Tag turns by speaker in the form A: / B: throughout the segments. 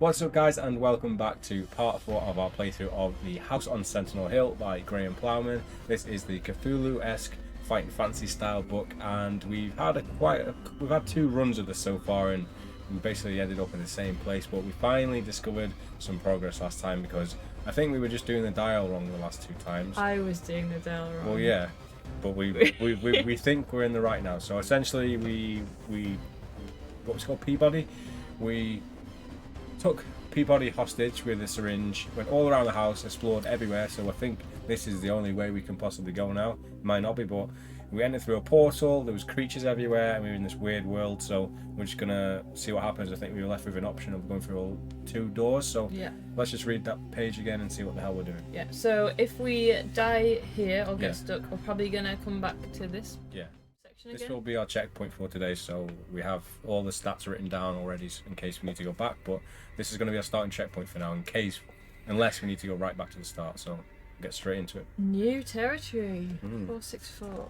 A: What's up guys, and welcome back to part 4 of our playthrough of The House on Sentinel Hill by Graham Plowman. This is the Cthulhu-esque fighting fantasy style book, and we've had two runs of this so far, and we basically ended up in the same place, but we finally discovered some progress last time because I think we were just doing the dial wrong the last 2 times.
B: I was doing the dial wrong.
A: Well, yeah, but we think we're in the right now. So essentially we what was it called, Peabody? We took Peabody hostage with a syringe, went all around the house, explored everywhere, so I think this is the only way we can possibly go now. It might not be, but we entered through a portal, there was creatures everywhere, and we were in this weird world, so we're just gonna see what happens. I think we were left with an option of going through all 2 doors, so
B: yeah.
A: Let's just read that page again and see what the hell we're doing.
B: Yeah, so if we die here or get stuck, we're probably gonna come back to this section again.
A: This will be our checkpoint for today, so we have all the stats written down already in case we need to go back, but this is going to be our starting checkpoint for now, unless we need to go right back to the start, so get straight into it.
B: New territory, 464.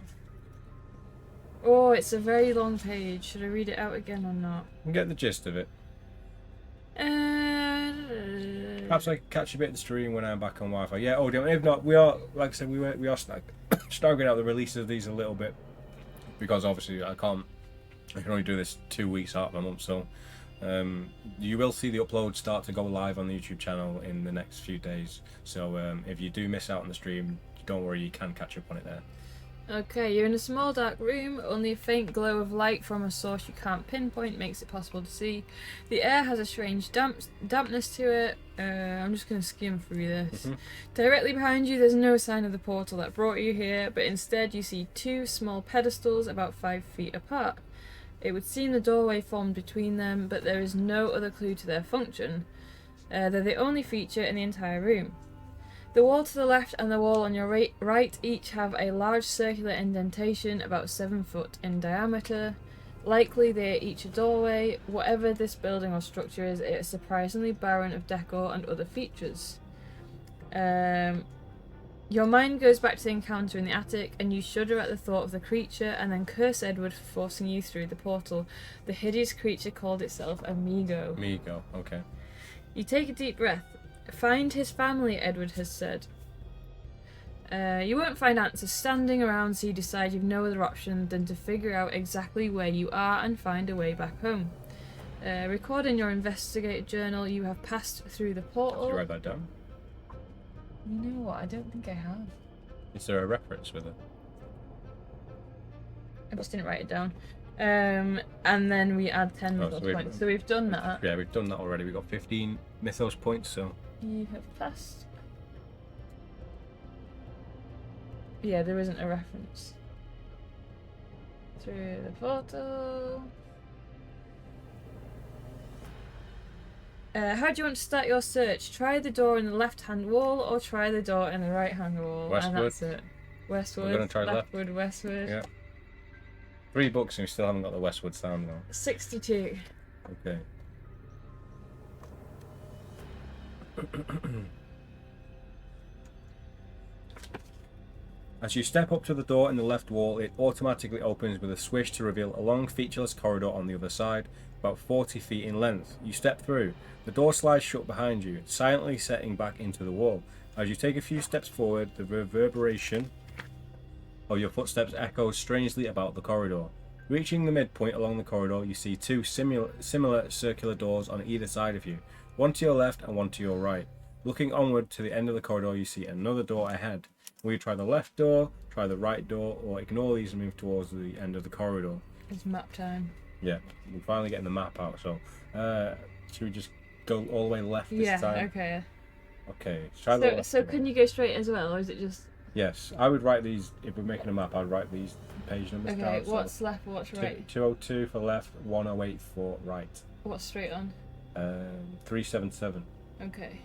B: Oh, it's a very long page. Should I read it out again or not?
A: You can get the gist of it. Perhaps I catch a bit of the stream when I'm back on Wi-Fi. Yeah, if not, we are, like I said, we are staggering out the release of these a little bit, because obviously I can only do this 2 weeks out of a month, so you will see the upload start to go live on the YouTube channel in the next few days, so if you do miss out on the stream, don't worry, you can catch up on it there.
B: Okay, you're in a small dark room. Only a faint glow of light from a source you can't pinpoint makes it possible to see. The air has a strange dampness to it. I'm just going to skim through this. Directly behind you there's no sign of the portal that brought you here, but instead you see 2 small pedestals about 5 feet apart. It would seem the doorway formed between them, but there is no other clue to their function. They're the only feature in the entire room. The wall to the left and the wall on your right each have a large circular indentation about 7 foot in diameter. Likely they are each a doorway. Whatever this building or structure is, it is surprisingly barren of decor and other features. Your mind goes back to the encounter in the attic, and you shudder at the thought of the creature, and then curse Edward for forcing you through the portal. The hideous creature called itself Amigo.
A: Amigo, okay.
B: You take a deep breath. Find his family, Edward has said. You won't find answers standing around, so you decide you've no other option than to figure out exactly where you are and find a way back home. Record in your investigative journal you have passed through the portal.
A: Did you write that down?
B: You know what? I don't think I have.
A: Is there a reference with it?
B: I just didn't write it down. And then we add 10 mythos points. So we've done that.
A: Yeah, we've done that already. We've got 15 mythos points, so...
B: You have passed. Yeah, there isn't a reference. Through the portal. How do you want to start your search? Try the door in the left-hand wall, or try the door in the right-hand wall.
A: Westward.
B: And that's it. Westward.
A: We're going to try
B: leftward, westward.
A: Yeah. 3 books and we still haven't got the westward sound though.
B: 62.
A: Okay. As you step up to the door in the left wall, it automatically opens with a swish to reveal a long featureless corridor on the other side, about 40 feet in length. You step through. The door slides shut behind you, silently setting back into the wall. As you take a few steps forward, the reverberation of your footsteps echoes strangely about the corridor. Reaching the midpoint along the corridor, you see 2 similar circular doors on either side of you. One to your left and one to your right. Looking onward to the end of the corridor, you see another door ahead. Will you try the left door, try the right door, or ignore these and move towards the end of the corridor?
B: It's map time.
A: Yeah, we're finally getting the map out, so should we just go all the way left this time?
B: Yeah, okay.
A: Okay, let's try the left.
B: So can you go straight as well, or is it just...
A: Yes, I would write these, if we're making a map, I'd write these page numbers down.
B: Okay, what's left, what's right?
A: 202 for left, 108 for right.
B: What's straight on?
A: 377.
B: Okay.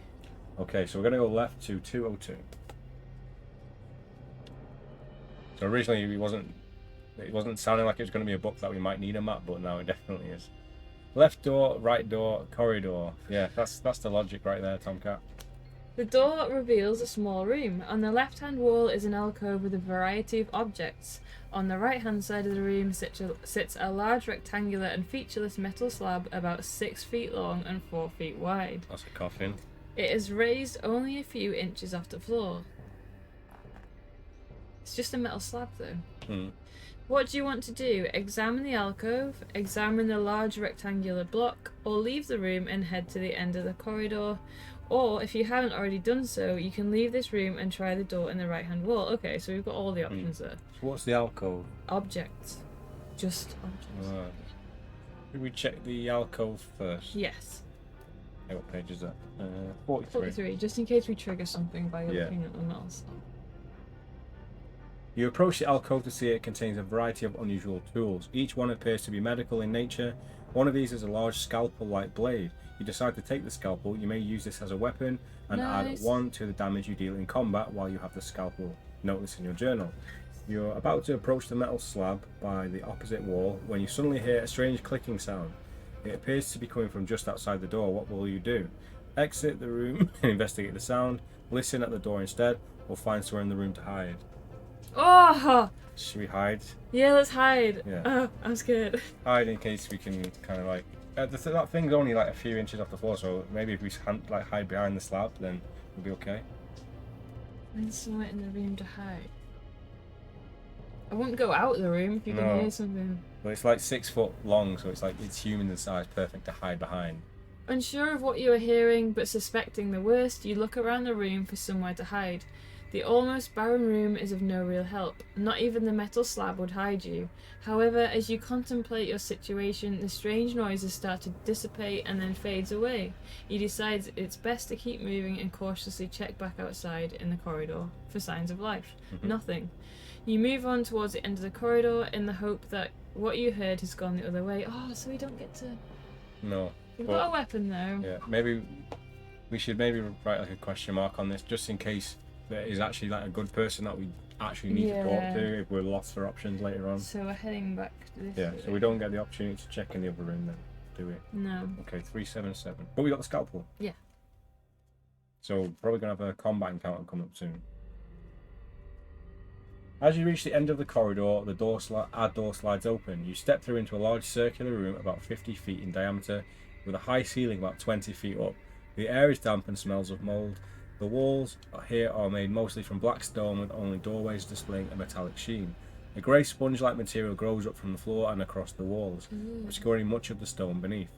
A: Okay, so we're going to go left to 202. So originally it wasn't sounding like it was going to be a book that we might need a map, but now it definitely is. Left door, right door, corridor. Yeah, that's the logic right there, Tomcat.
B: The door reveals a small room. On the left-hand wall is an alcove with a variety of objects. On the right-hand side of the room sits a large rectangular and featureless metal slab about 6 feet long and 4 feet wide.
A: That's a coffin.
B: It is raised only a few inches off the floor. It's just a metal slab though. What do you want to do? Examine the alcove, examine the large rectangular block, or leave the room and head to the end of the corridor? Or, if you haven't already done so, you can leave this room and try the door in the right-hand wall. Okay, so we've got all the options there.
A: So what's the alcove?
B: Objects. Just objects.
A: Right. Should we check the alcove first?
B: Yes.
A: Okay, what page is that? 43.
B: 43, just in case we trigger something by
A: Yeah.
B: looking at the metal slab.
A: You approach the alcove to see it contains a variety of unusual tools. Each one appears to be medical in nature. One of these is a large scalpel-like blade. You decide to take the scalpel. You may use this as a weapon and add 1 to the damage you deal in combat while you have the scalpel. Note this in your journal. You're about to approach the metal slab by the opposite wall when you suddenly hear a strange clicking sound. It appears to be coming from just outside the door. What will you do? Exit the room and investigate the sound, listen at the door instead, or find somewhere in the room to hide.
B: Oh!
A: Should we hide?
B: Yeah, let's hide.
A: Yeah.
B: Oh, I'm scared.
A: Hide in case we can kind of like... that thing's only like a few inches off the floor, so maybe if we hide behind the slab, then we'll be okay.
B: Find somewhere in the room to hide. I wouldn't go out of the room if you
A: No.
B: can hear something.
A: But it's like 6 foot long, so it's like it's human in size, perfect to hide behind.
B: Unsure of what you are hearing, but suspecting the worst, you look around the room for somewhere to hide. The almost barren room is of no real help. Not even the metal slab would hide you. However, as you contemplate your situation, the strange noises start to dissipate and then fades away. You decide it's best to keep moving and cautiously check back outside in the corridor for signs of life. Nothing. You move on towards the end of the corridor in the hope that what you heard has gone the other way. Oh, so we don't get to...
A: No.
B: We've got a weapon though.
A: Yeah, maybe we should write like a question mark on this, just in case there is actually like a good person that we actually need to talk to if we're lost for options later on.
B: So we're heading back to this way.
A: So we don't get the opportunity to check in the other room then, do we?
B: No.
A: Okay, 377. But we got the scalpel.
B: Yeah.
A: So probably gonna have a combat encounter coming up soon. As you reach the end of the corridor, the door slides open. You step through into a large circular room about 50 feet in diameter with a high ceiling about 20 feet up. The air is damp and smells of mould. The walls here are made mostly from black stone with only doorways displaying a metallic sheen. A grey sponge-like material grows up from the floor and across the walls, obscuring much of the stone beneath.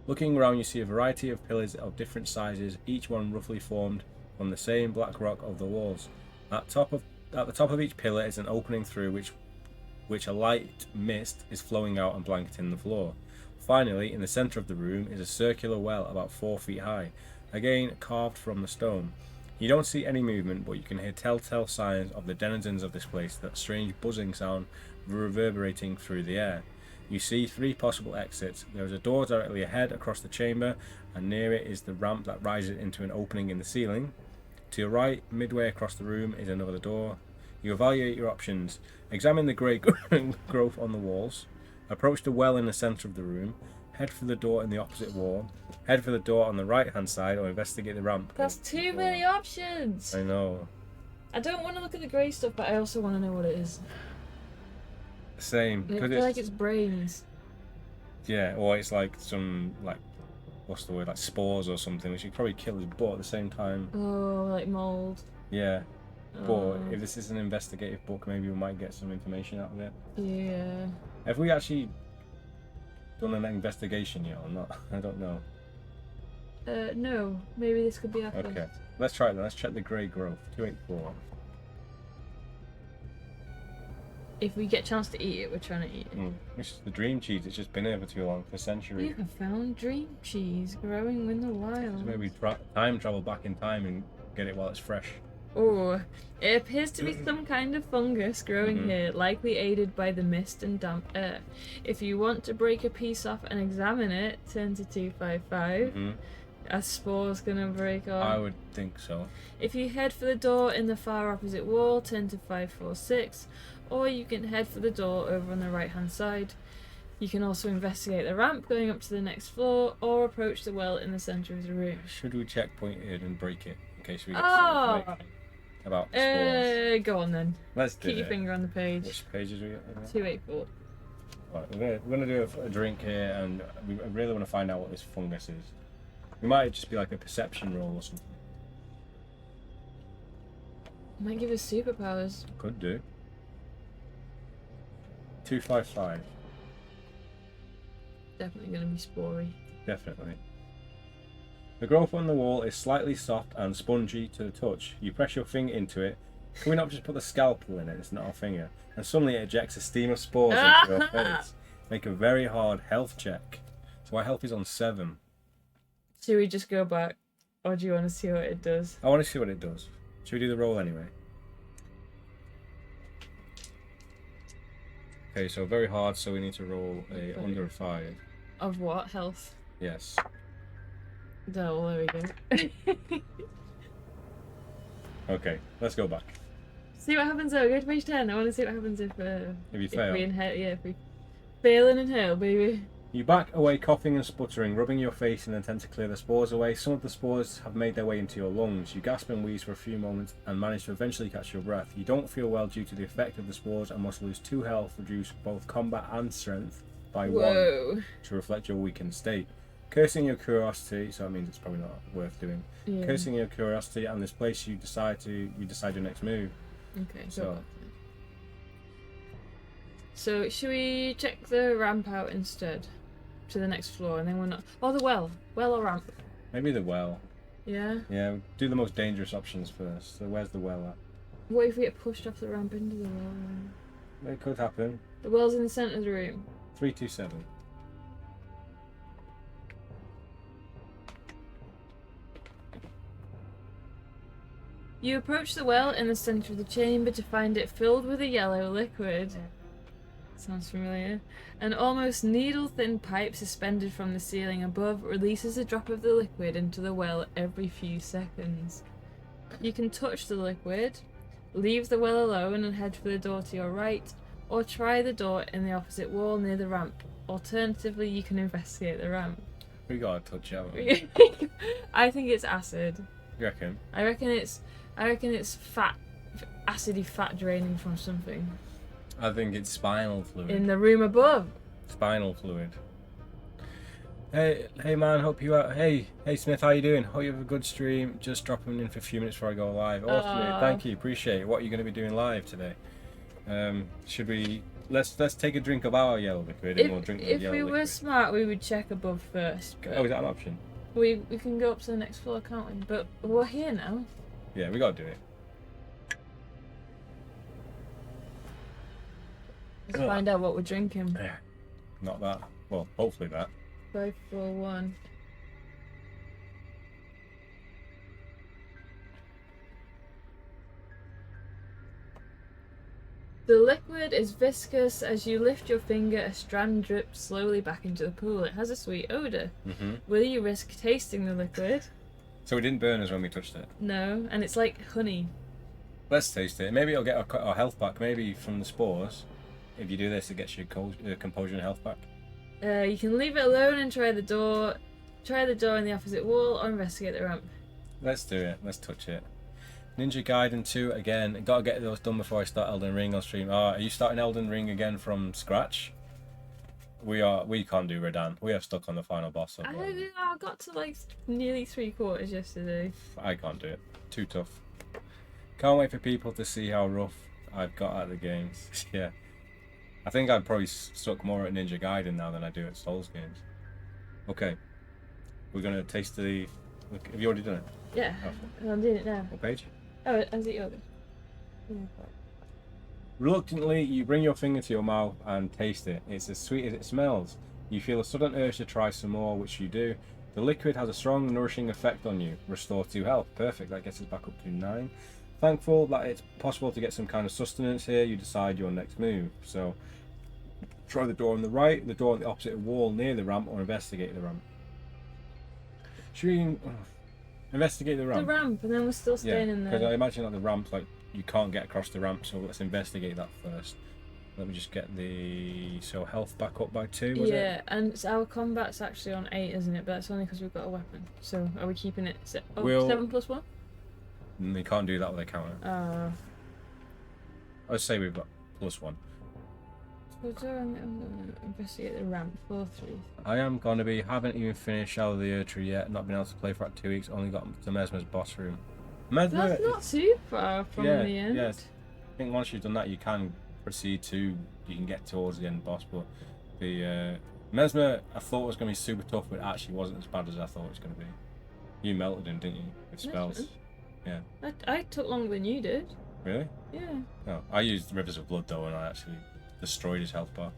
A: Looking around, you see a variety of pillars of different sizes, each one roughly formed from the same black rock of the walls. At the top of each pillar is an opening through which a light mist is flowing out and blanketing the floor. Finally, in the centre of the room is a circular well about 4 feet high, again carved from the stone. You don't see any movement, but you can hear telltale signs of the denizens of this place, that strange buzzing sound reverberating through the air. You see 3 possible exits. There is a door directly ahead across the chamber, and near it is the ramp that rises into an opening in the ceiling. To your right, midway across the room, is another door. You evaluate your options. Examine the grey growth on the walls. Approach the well in the centre of the room. Head for the door in the opposite wall. Head for the door on the right-hand side, or investigate the ramp.
B: That's too many options!
A: I know.
B: I don't want to look at the grey stuff, but I also want to know what it is.
A: Same.
B: I feel like it's brains.
A: Yeah, or it's like some, like, what's the word, like spores or something, which could probably kill us, but at the same time...
B: Oh, like mould.
A: Yeah. But if this is an investigative book, maybe we might get some information out of it.
B: Yeah.
A: Have we actually done an investigation yet or not? I don't know.
B: No. Maybe this could be our
A: Okay.
B: first.
A: Let's try it then. Let's check the grey growth. 284.
B: If we get a chance to eat it, we're trying to eat it.
A: This is the dream cheese. It's just been here for too long, for centuries.
B: You have found dream cheese growing in the wild.
A: So maybe time travel back in time and get it while it's fresh.
B: Oh, it appears to be some kind of fungus growing here, likely aided by the mist and damp air. If you want to break a piece off and examine it, turn to 255. A spore's gonna break off.
A: I would think so.
B: If you head for the door in the far opposite wall, turn to 546, or you can head for the door over on the right hand side. You can also investigate the ramp going up to the next floor, or approach the well in the centre of the room.
A: Should we checkpoint it and break it in case we get some information about spores?
B: Go on then.
A: Let's do
B: Keep your
A: it.
B: finger on the page.
A: Which pages we got?
B: 284.
A: Right, we're gonna do a drink here, and I really want to find out what this fungus is. We might just be like a perception roll or something.
B: Might give us superpowers.
A: Could do. 255.
B: Definitely going to be spory.
A: Definitely. The growth on the wall is slightly soft and spongy to the touch. You press your finger into it. Can we not just put the scalpel in it? It's not our finger. And suddenly it ejects a steam of spores into your face. Make a very hard health check. So my health is on 7.
B: Should we just go back? Or do you want to see what it does?
A: I want to see what it does. Should we do the roll anyway? Okay, so very hard, so we need to roll a under a 5.
B: Of what? Health?
A: Yes.
B: Oh, there we go.
A: Okay, let's go back.
B: See what happens though. Go to page 10. I want to see what happens if
A: you fail.
B: we inhale. Yeah, if we fail and inhale, baby.
A: You back away coughing and sputtering, rubbing your face in an attempt to clear the spores away. Some of the spores have made their way into your lungs. You gasp and wheeze for a few moments and manage to eventually catch your breath. You don't feel well due to the effect of the spores and must lose 2 health, reduce both combat and strength by 1 to reflect your weakened state. Cursing your curiosity, so that means it's probably not worth doing.
B: Yeah.
A: Cursing your curiosity and this place you decide your next move.
B: Okay.
A: So
B: should we check the ramp out instead? To the next floor, and then we're not. Oh, the well or ramp?
A: maybe the well.
B: Yeah.
A: Yeah, do the most dangerous options first. So where's the well at?
B: What if we get pushed off the ramp into the well?
A: It could happen.
B: The well's in the centre of the room.
A: 327.
B: You approach the well in the centre of the chamber to find it filled with a yellow liquid. Sounds familiar. An almost needle-thin pipe suspended from the ceiling above releases a drop of the liquid into the well every few seconds. You can touch the liquid, leave the well alone and head for the door to your right, or try the door in the opposite wall near the ramp. Alternatively, you can investigate the ramp.
A: We gotta touch it.
B: I think it's acid.
A: You reckon?
B: I reckon it's fat, acidy fat draining from something.
A: I think it's spinal fluid.
B: In the room above.
A: Spinal fluid. Hey man, hope you are. Hey Smith, how you doing? Hope you have a good stream. Just dropping in for a few minutes before I go live. Awesome, thank you, appreciate it. What are you going to be doing live today? Should we? Let's take a drink of our yellow liquid and we'll drink the yellow liquid.
B: If we were smart, we would check above first.
A: Oh, is that an option?
B: We can go up to the next floor, can't we? But we're here now.
A: Yeah, we gotta do it.
B: Let's find out what we're drinking.
A: Yeah. Not that. Well, hopefully that.
B: 541. The liquid is viscous. As you lift your finger, a strand drips slowly back into the pool. It has a sweet odour.
A: Mm-hmm.
B: Will you risk tasting the liquid?
A: So it didn't burn us when we touched it?
B: No, and it's like honey.
A: Let's taste it. Maybe it'll get our health back. Maybe from the spores. If you do this, it gets your composure and health back.
B: You can leave it alone and try the door. Try the door in the opposite wall or investigate the ramp.
A: Let's do it. Let's touch it. Ninja Gaiden 2 again. Gotta get those done before I start Elden Ring on stream. Are you starting Elden Ring again from scratch? We can't do Radan. We are stuck on the final boss.
B: I got to like nearly 3/4 yesterday.
A: I can't do it. Too tough. Can't wait for people to see how rough I've got at the games. Yeah. I think I'd probably stuck more at Ninja Gaiden now than I do at Souls games. Okay. We're going to taste the... Have you already done it?
B: Yeah.
A: Oh.
B: I'm doing it now.
A: What page?
B: Oh, is it yours?
A: Reluctantly, you bring your finger to your mouth and taste it. It's as sweet as it smells. You feel a sudden urge to try some more, which you do. The liquid has a strong, nourishing effect on you. Restore 2 health. Perfect. That gets us back up to 9. Thankful that it's possible to get some kind of sustenance here, you decide your next move. So, try the door on the right, the door on the opposite wall near the ramp, or investigate the ramp. Should we investigate the ramp?
B: The ramp, and then we're still staying in there.
A: Because I imagine that the ramp, like, you can't get across the ramp, so let's investigate that first. Let me just get the health back up by 2. Was
B: Yeah,
A: it?
B: and our combat's actually on 8, isn't it? But that's only because we've got a weapon. So are we keeping it? 7 plus 1?
A: We can't do that with a counter. I'd say we've got +1.
B: Investigate the ramp. 4-3.
A: I am going to be, haven't even finished Shadow of the Erdtree yet, not been able to play for about 2 weeks, only got to Mesmer's boss room. Mesmer,
B: That's not too far from the end.
A: Yeah, I think once you've done that, you can proceed to, you can get towards the end boss, but the Mesmer, I thought was going to be super tough, but it actually wasn't as bad as I thought it was going to be. You melted him, didn't you, with spells?
B: Mesmer?
A: Yeah.
B: I took longer than you did.
A: Really?
B: Yeah.
A: No, I used Rivers of Blood though, and I actually destroyed his health bar.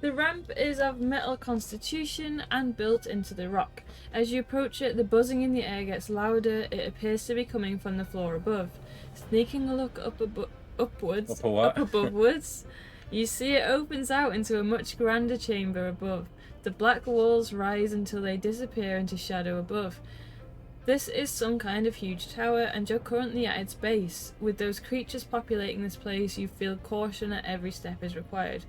B: The ramp is of metal constitution and built into the rock. As you approach it, the buzzing in the air gets louder. It appears to be coming from the floor above. Sneaking a look upwards, you see it opens out into a much grander chamber above. The black walls rise until they disappear into shadow above. This is some kind of huge tower, and you're currently at its base. With those creatures populating this place, you feel caution at every step is required.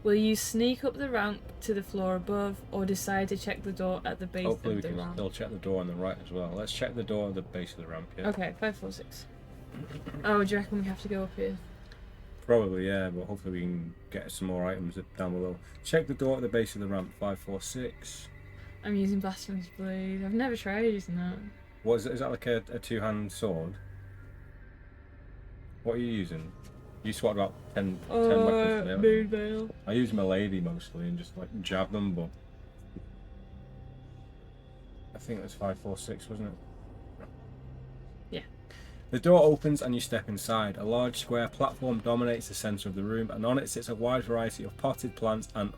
B: Will you sneak up the ramp to the floor above, or decide to check the door at the base
A: Hopefully
B: of the ramp?
A: we can still check the door on the right as well. Let's check the door at the base of the ramp, yeah?
B: Okay, 5, 4, 6. Oh, do you reckon we have to go up here?
A: Probably, yeah, but hopefully we can get some more items down below. Check the door at the base of the ramp, 5, 4, 6.
B: I'm using Blasphemous Blade. I've never tried using that.
A: What is it? Is that like a two-hand sword? What are you using? You swat about 10 weapons today.
B: Moon Veil.
A: I use my lady mostly and just like jab them, but I think that's 5, 4, 6, wasn't it?
B: Yeah.
A: The door opens and you step inside. A large square platform dominates the centre of the room, and on it sits a wide variety of potted plants and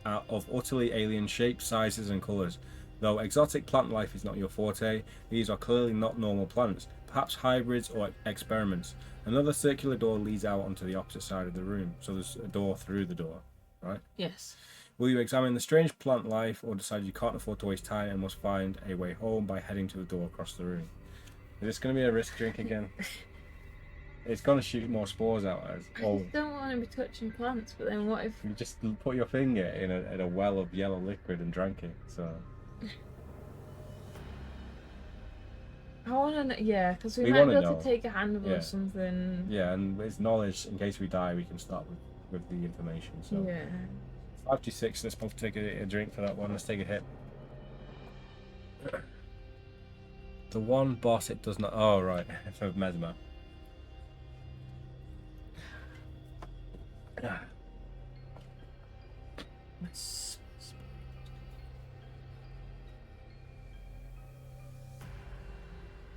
A: of utterly alien shapes, sizes and colours. Though exotic plant life is not your forte, these are clearly not normal plants, perhaps hybrids or experiments. Another circular door leads out onto the opposite side of the room, so there's a door through the door, right?
B: Yes.
A: Will you examine the strange plant life, or decide you can't afford to waste time and must find a way home by heading to the door across the room? Is this going to be a risk drink again? It's going to shoot more spores out as.
B: I just don't want to be touching plants, but then what if...
A: You just put your finger in a well of yellow liquid and drank it, so...
B: I want to know, yeah, because we might be able to take a handle or something.
A: Yeah, and it's knowledge, in case we die, we can start with the information, so...
B: Yeah.
A: 5d6, let's both take a drink for that one, let's take a hit. The one boss it does not... Oh, right, for Mesmer.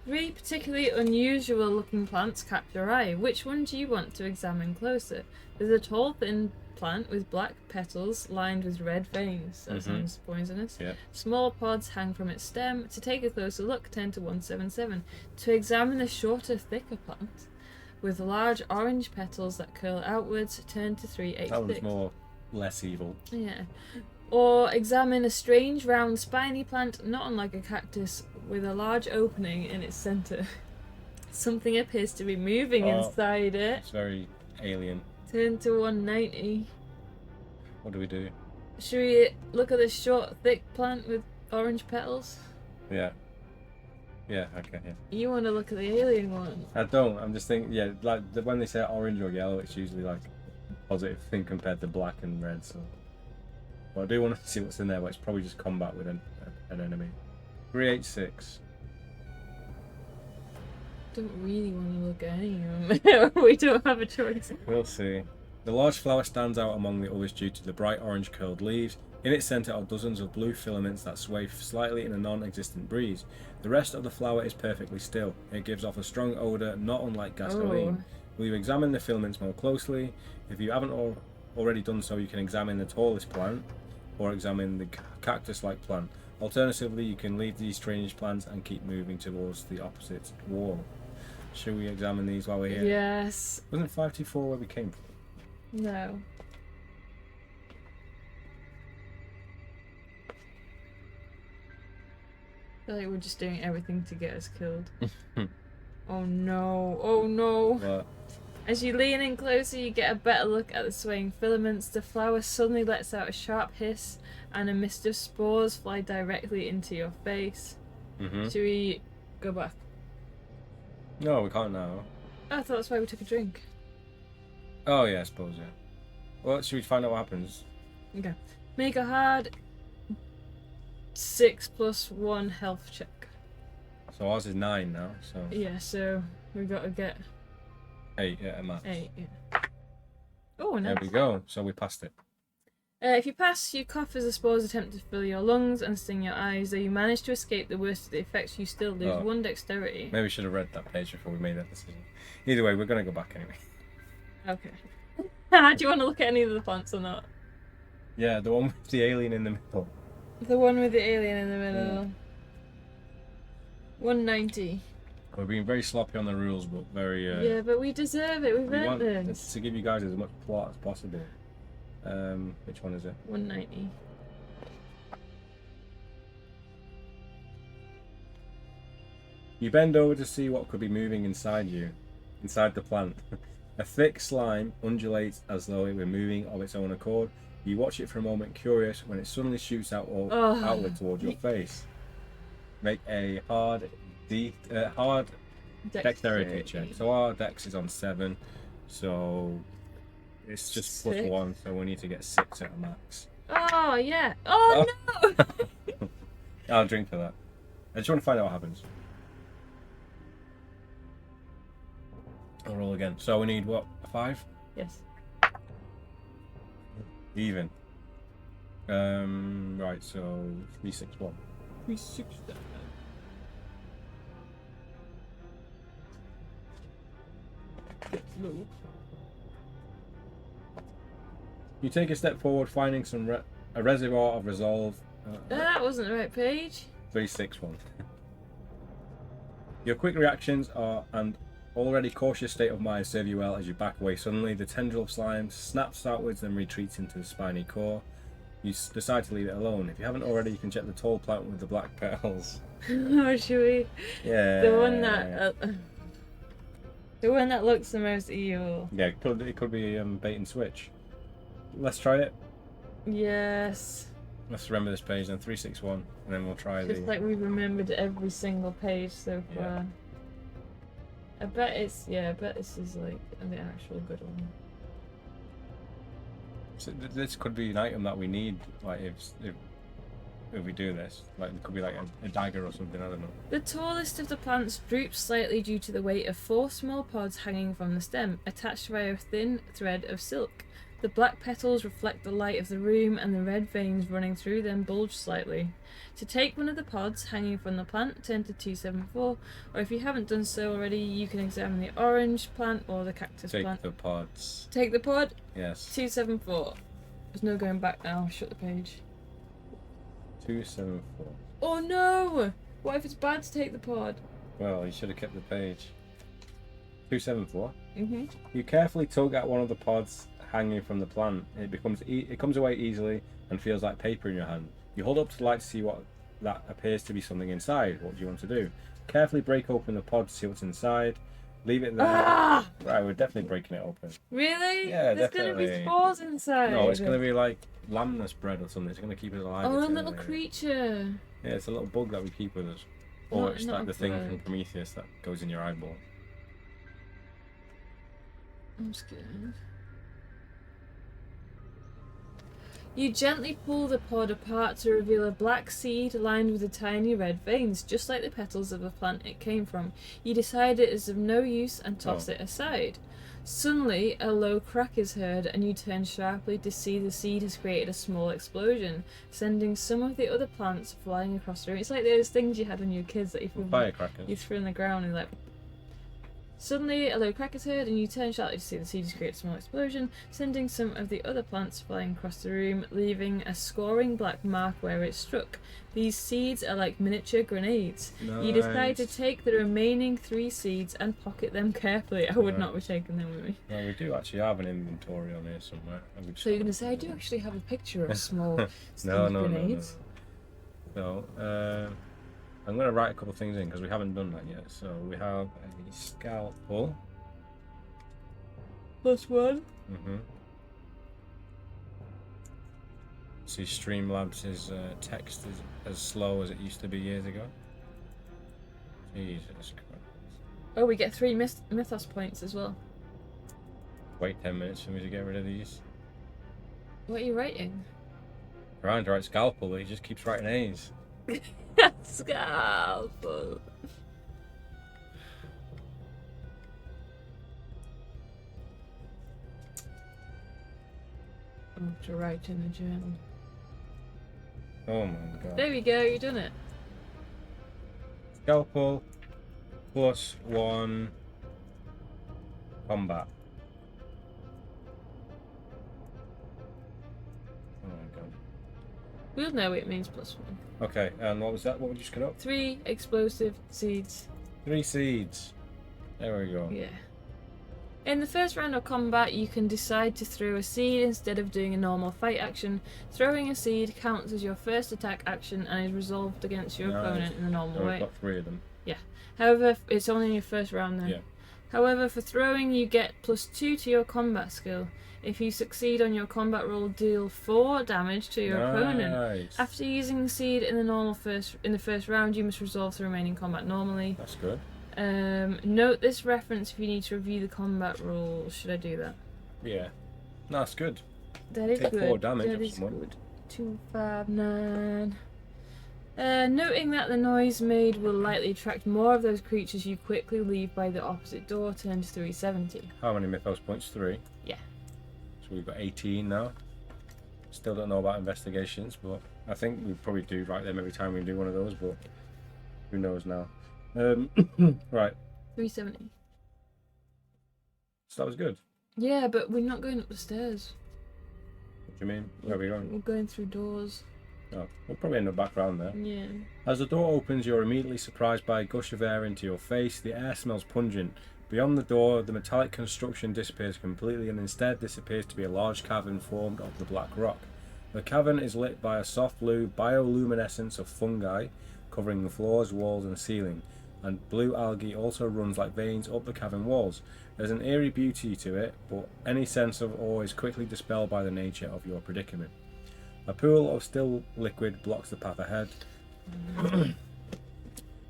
B: Three particularly unusual looking plants catch your eye. Which one do you want to examine closer? There's a tall, thin plant with black petals lined with red veins. That sounds poisonous.
A: Yeah.
B: Small pods hang from its stem. To take a closer look, turn to 177. To examine the shorter, thicker plant with large orange petals that curl outwards, turn to 386.
A: That one's more less evil.
B: Yeah. Or examine a strange round spiny plant, not unlike a cactus, with a large opening in its centre. Something appears to be moving inside it.
A: It's very alien.
B: Turn to 190.
A: What do we do?
B: Should we look at this short, thick plant with orange petals?
A: Yeah. Yeah, okay, yeah.
B: You want to look at the alien one?
A: I don't, I'm just thinking, yeah, like when they say orange or yellow, it's usually like a positive thing compared to black and red, so... Well, I do want to see what's in there, but it's probably just combat with an enemy. 386.
B: Don't really want to look at any of them. We don't have a choice.
A: We'll see. The large flower stands out among the others due to the bright orange curled leaves. In its centre are dozens of blue filaments that sway slightly in a non-existent breeze. The rest of the flower is perfectly still. It gives off a strong odour, not unlike gasoline. Will you examine the filaments more closely? If you haven't already done so, you can examine the tallest plant, or examine the cactus-like plant. Alternatively, you can leave these strange plants and keep moving towards the opposite wall. Should we examine these while we're here?
B: Yes.
A: Wasn't 524 where we came from?
B: No. I feel like we're just doing everything to get us killed. Oh no. Oh no.
A: But
B: As you lean in closer, you get a better look at the swaying filaments. The flower suddenly lets out a sharp hiss, and a mist of spores fly directly into your face.
A: Mm-hmm.
B: Should we go back?
A: No, we can't now.
B: Oh, I thought that's why we took a drink.
A: Oh yeah, I suppose, yeah. Well, should we find out what happens?
B: Okay. Make a hard 6+1 health check.
A: So ours is 9 now, so...
B: Yeah, so we got to get
A: 8, yeah, max.
B: 8, yeah. Oh, nice.
A: There we go, so we passed it.
B: If you pass, you cough as the spores attempt to fill your lungs and sting your eyes. Though you manage to escape the worst of the effects, you still lose 1 dexterity.
A: Maybe we should have read that page before we made that decision. Either way, we're going to go back anyway.
B: Okay. Do you want to look at any of the plants or not?
A: Yeah, the one with the alien in the middle.
B: The one with the alien in the middle. Yeah. 190.
A: We're being very sloppy on the rules, but very...
B: yeah, but we deserve it. We've earned this.
A: To give you guys as much plot as possible. Which one is it?
B: 190.
A: You bend over to see what could be moving inside the plant. A thick slime undulates as though it were moving of its own accord. You watch it for a moment, curious, when it suddenly shoots out outward towards your face. Make a hard dexterity check. So our dex is on 7, so it's just
B: 6.
A: +1, so we need to get 6 at a max.
B: Oh yeah! Oh no!
A: I'll drink for that. I just want to find out what happens. I'll roll again. So we need what? A 5?
B: Yes.
A: Even. Right, so 361.
B: 360.
A: You take a step forward, finding a reservoir of resolve.
B: That wasn't the right page.
A: 361. Your quick reactions are and already cautious state of mind serve you well as you back away. Suddenly, the tendril of slime snaps outwards and retreats into the spiny core. You decide to leave it alone. If you haven't already, you can check the tall plant with the black petals.
B: Oh, should we?
A: Yeah.
B: The one that looks the most evil.
A: Yeah, it could be bait and switch. Let's try it.
B: Yes.
A: Let's remember this page then, 361, and then we'll try
B: Just like we've remembered every single page so far.
A: Yeah.
B: I bet this is like the actual good one.
A: So this could be an item that we need, like if we do this. Like it could be like a dagger or something, I don't know.
B: The tallest of the plants droops slightly due to the weight of 4 small pods hanging from the stem, attached by a thin thread of silk. The black petals reflect the light of the room, and the red veins running through them bulge slightly. To take one of the pods hanging from the plant, turn to 274, or if you haven't done so already, you can examine the orange plant or the cactus plant.
A: Take the pods.
B: Take the pod?
A: Yes.
B: 274. There's no going back now. Shut the page.
A: 274.
B: Oh no! What if it's bad to take the pod?
A: Well, you should have kept the page. 274.
B: Mhm.
A: You carefully tug at one of the pods hanging from the plant. It comes away easily and feels like paper in your hand. You hold up to the light to see what that appears to be something inside. What do you want to do? Carefully break open the pod to see what's inside. Leave it there.
B: Ah!
A: Right, we're definitely breaking it open.
B: Really?
A: Yeah,
B: There's
A: definitely.
B: gonna be spores inside.
A: No, it's gonna be like lambness bread or something. It's gonna keep us alive.
B: Oh, a
A: eternally.
B: little creature.
A: Yeah, it's a little bug that we keep with us. Or it's
B: Not
A: like
B: a
A: the thing
B: bug.
A: from Prometheus that goes in your eyeball.
B: I'm scared. You gently pull the pod apart to reveal a black seed lined with the tiny red veins, just like the petals of the plant it came from. You decide it is of no use and toss it aside. Suddenly, a low crack is heard, and you turn sharply to see the seed has created a small explosion, sending some of the other plants flying across the room. It's like those things you had when you were kids that you
A: Firecrackers.
B: threw in the ground and like... Suddenly, a low crack is heard, and you turn sharply to see the seed has created a small explosion, sending some of the other plants flying across the room, leaving a scoring black mark where it struck. These seeds are like miniature grenades.
A: Nice.
B: You decide to take the remaining 3 seeds and pocket them carefully. I would not be taking them with me.
A: Well, we do actually have an inventory on here somewhere.
B: So you're going to say, I do actually have a picture of small seed
A: no,
B: grenades?
A: No. I'm going to write a couple of things in because we haven't done that yet. So we have a scalpel.
B: +1.
A: See, Streamlabs' text is as slow as it used to be years ago. Jesus Christ.
B: Oh, we get 3 mythos points as well.
A: Wait 10 minutes for me to get rid of these.
B: What are you writing?
A: Trying to write Scalpel, but he just keeps writing A's.
B: Scalpel. I have to write in the journal.
A: Oh my god.
B: There we go, you done it.
A: Scalpel +1 combat. Oh my god.
B: We'll know it means +1.
A: Okay, and what was that? What would you just cut up?
B: 3 explosive seeds.
A: 3 seeds. There we go.
B: Yeah. In the first round of combat, you can decide to throw a seed instead of doing a normal fight action. Throwing a seed counts as your first attack action and is resolved against your opponent in the normal way.
A: I've got 3 of them.
B: Yeah. However, it's only in your first round then.
A: Yeah.
B: However, for throwing, you get +2 to your combat skill. If you succeed on your combat roll, deal 4 damage to your opponent. After using the seed in the first round, you must resolve the remaining combat normally.
A: That's good.
B: Note this reference if you need to review the combat rules. Should I do that?
A: Yeah. No, that's good.
B: That is
A: Take
B: good.
A: 4 damage
B: That
A: off
B: is
A: someone.
B: good. 2, 5, 9. Noting that the noise made will likely attract more of those creatures, you quickly leave by the opposite door. Turn to 370.
A: How many mythos points? 3.
B: Yeah.
A: So we've got 18 now. Still don't know about investigations, but I think we probably do write them every time we do one of those, but who knows now. Right.
B: 370.
A: So that was good.
B: Yeah, but we're not going up the stairs.
A: What do you mean? Where are we going?
B: We're going through doors.
A: Oh, we'll probably end up back round there.
B: Yeah.
A: As the door opens, you're immediately surprised by a gush of air into your face. The air smells pungent. Beyond the door, the metallic construction disappears completely, and instead this appears to be a large cavern formed of the black rock. The cavern is lit by a soft blue bioluminescence of fungi covering the floors, walls and ceiling, and blue algae also runs like veins up the cavern walls. There's an eerie beauty to it, but any sense of awe is quickly dispelled by the nature of your predicament. A pool of still liquid blocks the path ahead.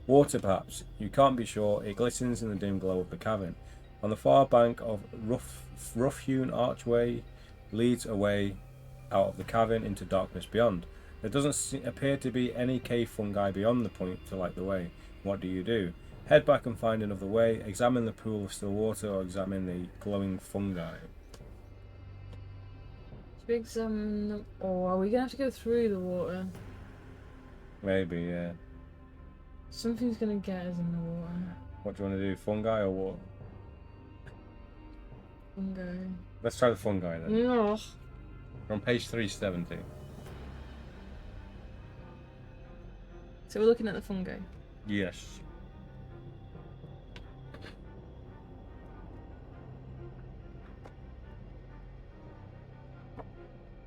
A: Water perhaps, you can't be sure. It glistens in the dim glow of the cavern. On the far bank, of rough-hewn archway leads away out of the cavern into darkness beyond. There doesn't appear to be any cave fungi beyond the point to light the way. What do? Head back and find another way. Examine the pool of still water or examine the glowing fungi.
B: Should we examine them? Or are we going to have to go through the water?
A: Maybe, yeah.
B: Something's going to get us in the water.
A: What do you want to do, fungi or water?
B: Fungi.
A: Let's try the fungi then.
B: No.
A: We're on page 370.
B: So we're looking at the fungi.
A: Yes.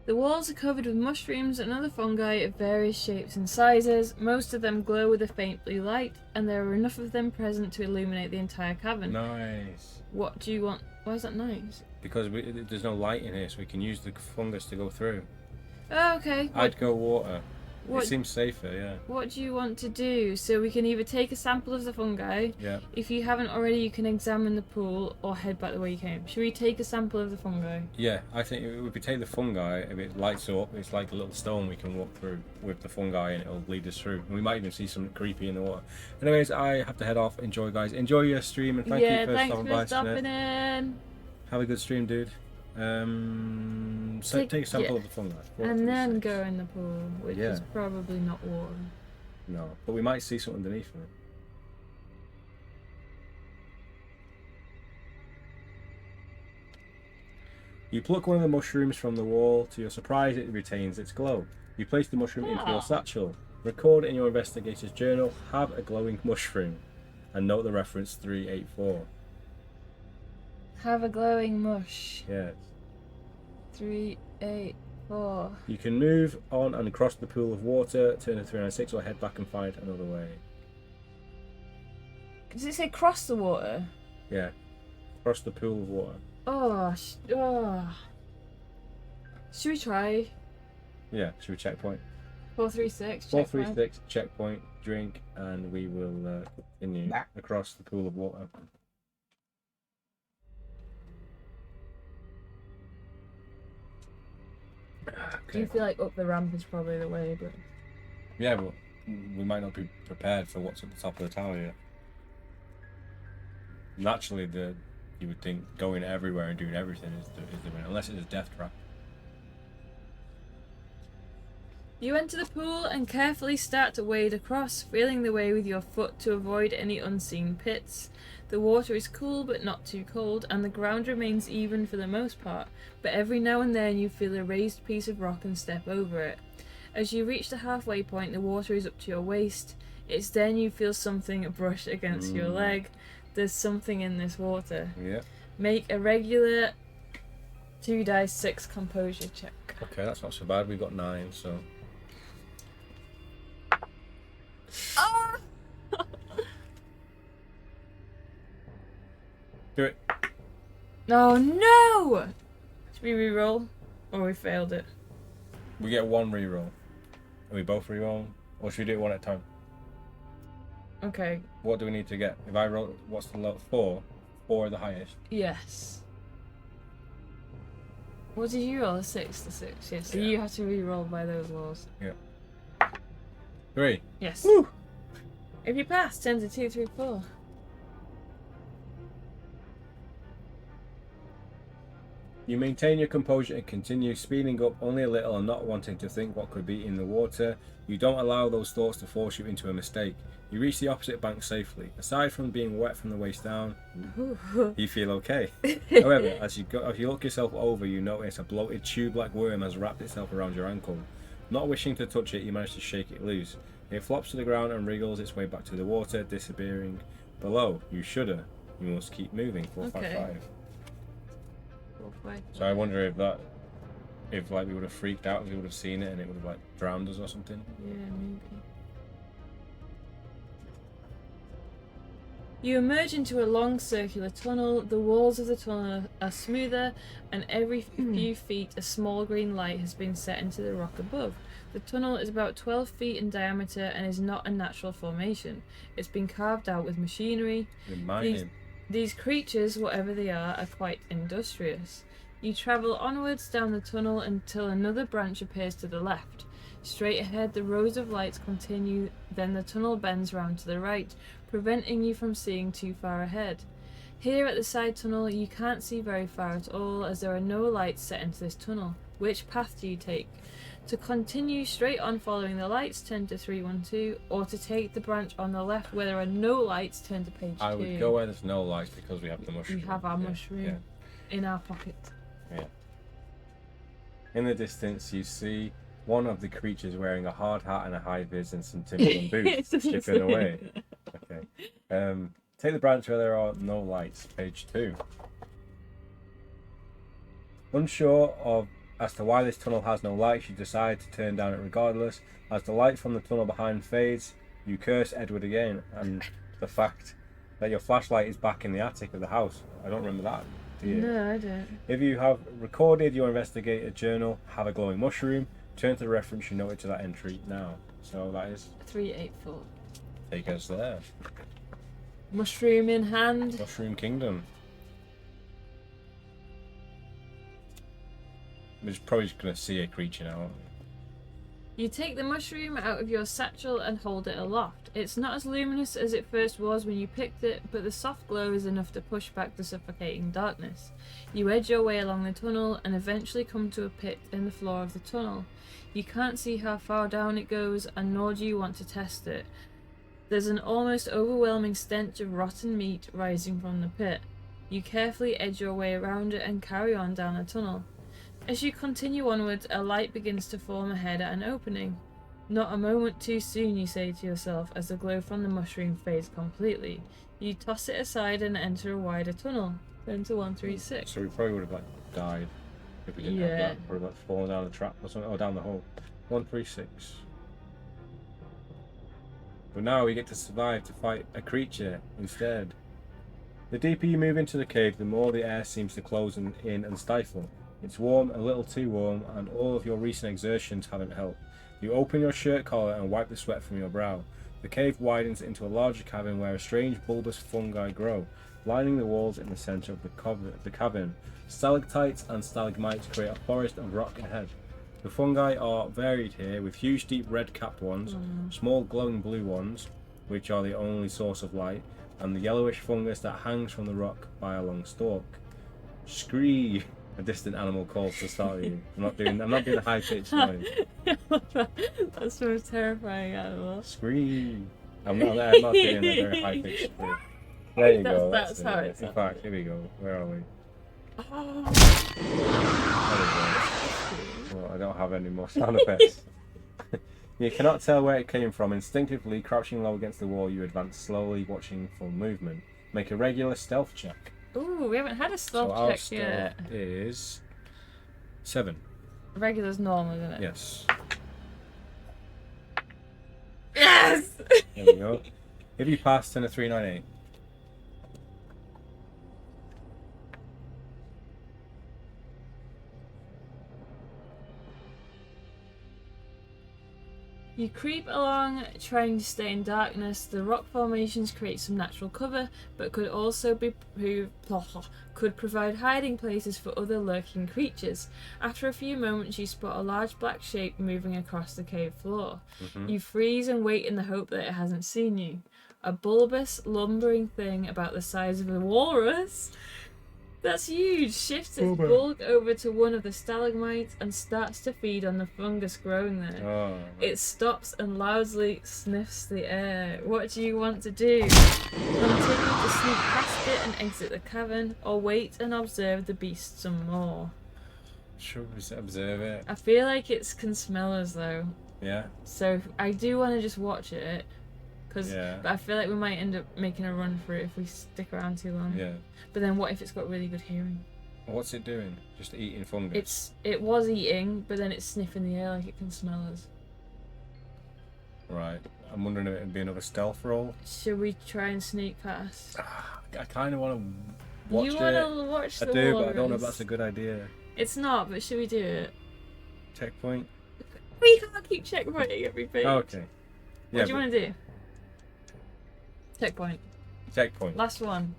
B: The walls are covered with mushrooms and other fungi of various shapes and sizes. Most of them glow with a faint blue light, and there are enough of them present to illuminate the entire cavern.
A: Nice.
B: What do you want? Why is that nice?
A: Because there's no light in here, so we can use the fungus to go through.
B: Oh, okay.
A: I'd go water.
B: What,
A: It seems safer, yeah.
B: what do you want to do? So we can either take a sample of the fungi.
A: Yeah.
B: If you haven't already, you can examine the pool or head back the way you came. Should we take a sample of the fungi?
A: Yeah, I think if we take the fungi, if it lights up, it's like a little stone we can walk through with the fungi and it'll lead us through. And we might even see something creepy in the water. Anyways, I have to head off. Enjoy, guys. Enjoy your stream and thank you for
B: thanks
A: stopping by
B: for stopping
A: today.
B: in.
A: Have a good stream, dude. So take a sample of the fungi.
B: And then go in the pool, which
A: Yeah.
B: is probably not water.
A: No, but we might see something underneath it. You pluck one of the mushrooms from the wall. To your surprise, it retains its glow. You place the mushroom into your satchel. Record in your investigator's journal, have a glowing mushroom. And note the reference 384.
B: Have a glowing mush.
A: Yes.
B: 384.
A: You can move on and cross the pool of water, turn to 396 or head back and find another way.
B: Does it say cross the water?
A: Yeah. Cross the pool of water.
B: Oh, should we try
A: Yeah, should we checkpoint?
B: 436?
A: 436, checkpoint, drink, and we will continue across the pool of water.
B: Do you feel like up the ramp is probably the way, but...
A: Yeah, but we might not be prepared for what's at the top of the tower yet. Naturally, you would think going everywhere and doing everything is the win, unless it's a death trap.
B: You enter the pool and carefully start to wade across, feeling the way with your foot to avoid any unseen pits. The water is cool but not too cold, and the ground remains even for the most part, but every now and then you feel a raised piece of rock and step over it. As you reach the halfway point, the water is up to your waist. It's then you feel something brush against your leg. There's something in this water.
A: Yeah.
B: Make a regular 2d6 composure check.
A: Okay, that's not so bad. We've got 9, so...
B: Ah!
A: Do it.
B: Oh no! Should we reroll? Or we failed it?
A: We get 1 reroll. Are we both reroll? Or should we do it one at a time?
B: Okay.
A: What do we need to get? If I roll, what's the low? 4? 4 are the highest.
B: Yes. What did you roll? A 6? The 6, yes. So
A: Yeah.
B: you have to re-roll by those laws.
A: Yeah. 3.
B: Yes.
A: Woo!
B: If you pass, 10 to 2, 3, 4.
A: You maintain your composure and continue speeding up only a little and not wanting to think what could be in the water. You don't allow those thoughts to force you into a mistake. You reach the opposite bank safely. Aside from being wet from the waist down, you feel okay. However, as you look yourself over, you notice a bloated tube-like worm has wrapped itself around your ankle. Not wishing to touch it, you manage to shake it loose. It flops to the ground and wriggles its way back to the water, disappearing below. You shudder. You must keep moving. 455. So I wonder if like we would have freaked out if we would have seen it and it would have like drowned us or something.
B: Yeah, maybe. You emerge into a long circular tunnel. The walls of the tunnel are smoother, and every few feet a small green light has been set into the rock above. The tunnel is about 12 feet in diameter and is not a natural formation. It's been carved out with machinery. These creatures, whatever they are quite industrious. You travel onwards down the tunnel until another branch appears to the left. Straight ahead, the rows of lights continue, then the tunnel bends round to the right, preventing you from seeing too far ahead. Here at the side tunnel, you can't see very far at all, as there are no lights set into this tunnel. Which path do you take? To continue straight on following the lights, turn to 312, or to take the branch on the left where there are no lights, turn to page 2.
A: I would go where there's no lights because we have the mushroom.
B: We have our mushroom in our pocket.
A: Yeah. In the distance, you see one of the creatures wearing a hard hat and a high vis and some Timberland boots, chipping away. Okay. Take the branch where there are no lights. Page 2. Unsure as to why this tunnel has no lights, you decide to turn down it regardless. As the light from the tunnel behind fades, you curse Edward again and the fact that your flashlight is back in the attic of the house. I don't remember that. Do you?
B: No, I don't.
A: If you have recorded your investigator journal, have a glowing mushroom, turn to the reference you noted to that entry now. So that is
B: 384.
A: take us there.
B: Mushroom in hand.
A: Mushroom Kingdom. We're probably just going to see a creature now, aren't we?
B: You take the mushroom out of your satchel and hold it aloft. It's not as luminous as it first was when you picked it, but the soft glow is enough to push back the suffocating darkness. You edge your way along the tunnel and eventually come to a pit in the floor of the tunnel. You can't see how far down it goes, and nor do you want to test it. There's an almost overwhelming stench of rotten meat rising from the pit. You carefully edge your way around it and carry on down the tunnel. As you continue onwards, a light begins to form ahead at an opening. Not a moment too soon, you say to yourself as the glow from the mushroom fades completely. You toss it aside and enter a wider tunnel. Turn to 136.
A: So we probably would have died if we didn't have that. Would have fallen down the trap or something, or down the hole. 136. But now we get to survive to fight a creature instead. The deeper you move into the cave, the more the air seems to close in and stifle. It's warm, a little too warm, and all of your recent exertions haven't helped. You open your shirt collar and wipe the sweat from your brow. The cave widens into a larger cavern where a strange bulbous fungi grow, lining the walls in the centre of the cavern. Stalactites and stalagmites create a forest of rock ahead. The fungi are varied here, with huge deep red-capped ones, small glowing blue ones, which are the only source of light, and the yellowish fungus that hangs from the rock by a long stalk. Scree! A distant animal calls to startle you. I'm not doing a high-pitched noise.
B: That's the most terrifying animal.
A: Scree! I'm not doing a very high-pitched scream. There you go.
B: That's how it sounds.
A: In fact, here we go. Where are we?
B: Oh.
A: There we go. Well, I don't have any more sound effects. You cannot tell where it came from. Instinctively, crouching low against the wall, you advance slowly, watching for movement. Make a regular stealth check.
B: Ooh, we haven't had a stealth
A: So our
B: check yet.
A: stealth is 7.
B: Regular's normal, isn't it?
A: Yes.
B: Yes!
A: There we go. If you pass, then a 398.
B: You creep along, trying to stay in darkness. The rock formations create some natural cover, but could also could provide hiding places for other lurking creatures. After a few moments, you spot a large black shape moving across the cave floor. You freeze and wait in the hope that it hasn't seen you. A bulbous, lumbering thing about the size of a walrus. That's huge! Shifts its bulk over to one of the stalagmites and starts to feed on the fungus growing there.
A: Oh.
B: It stops and loudly sniffs the air. What do you want to do? Continue to sneak past it and exit the cavern, or wait and observe the beast some more?
A: Should we observe it?
B: I feel like it can smell us though.
A: Yeah?
B: So I do want to just watch it.
A: Yeah.
B: But I feel like we might end up making a run for it if we stick around too long.
A: Yeah.
B: But then what if it's got really good hearing?
A: What's it doing? Just eating fungus?
B: It was eating, but then it's sniffing the air like it can smell us.
A: Right. I'm wondering if it'd be another stealth roll.
B: Should we try and sneak past?
A: I kind of want to watch it.
B: You want to watch the
A: I do,
B: walrus.
A: but I don't know if that's a good idea.
B: It's not, but should we do it?
A: Checkpoint?
B: We can't keep checkpointing every page.
A: Oh, okay.
B: What do you want to do? Checkpoint.
A: Checkpoint.
B: Last one.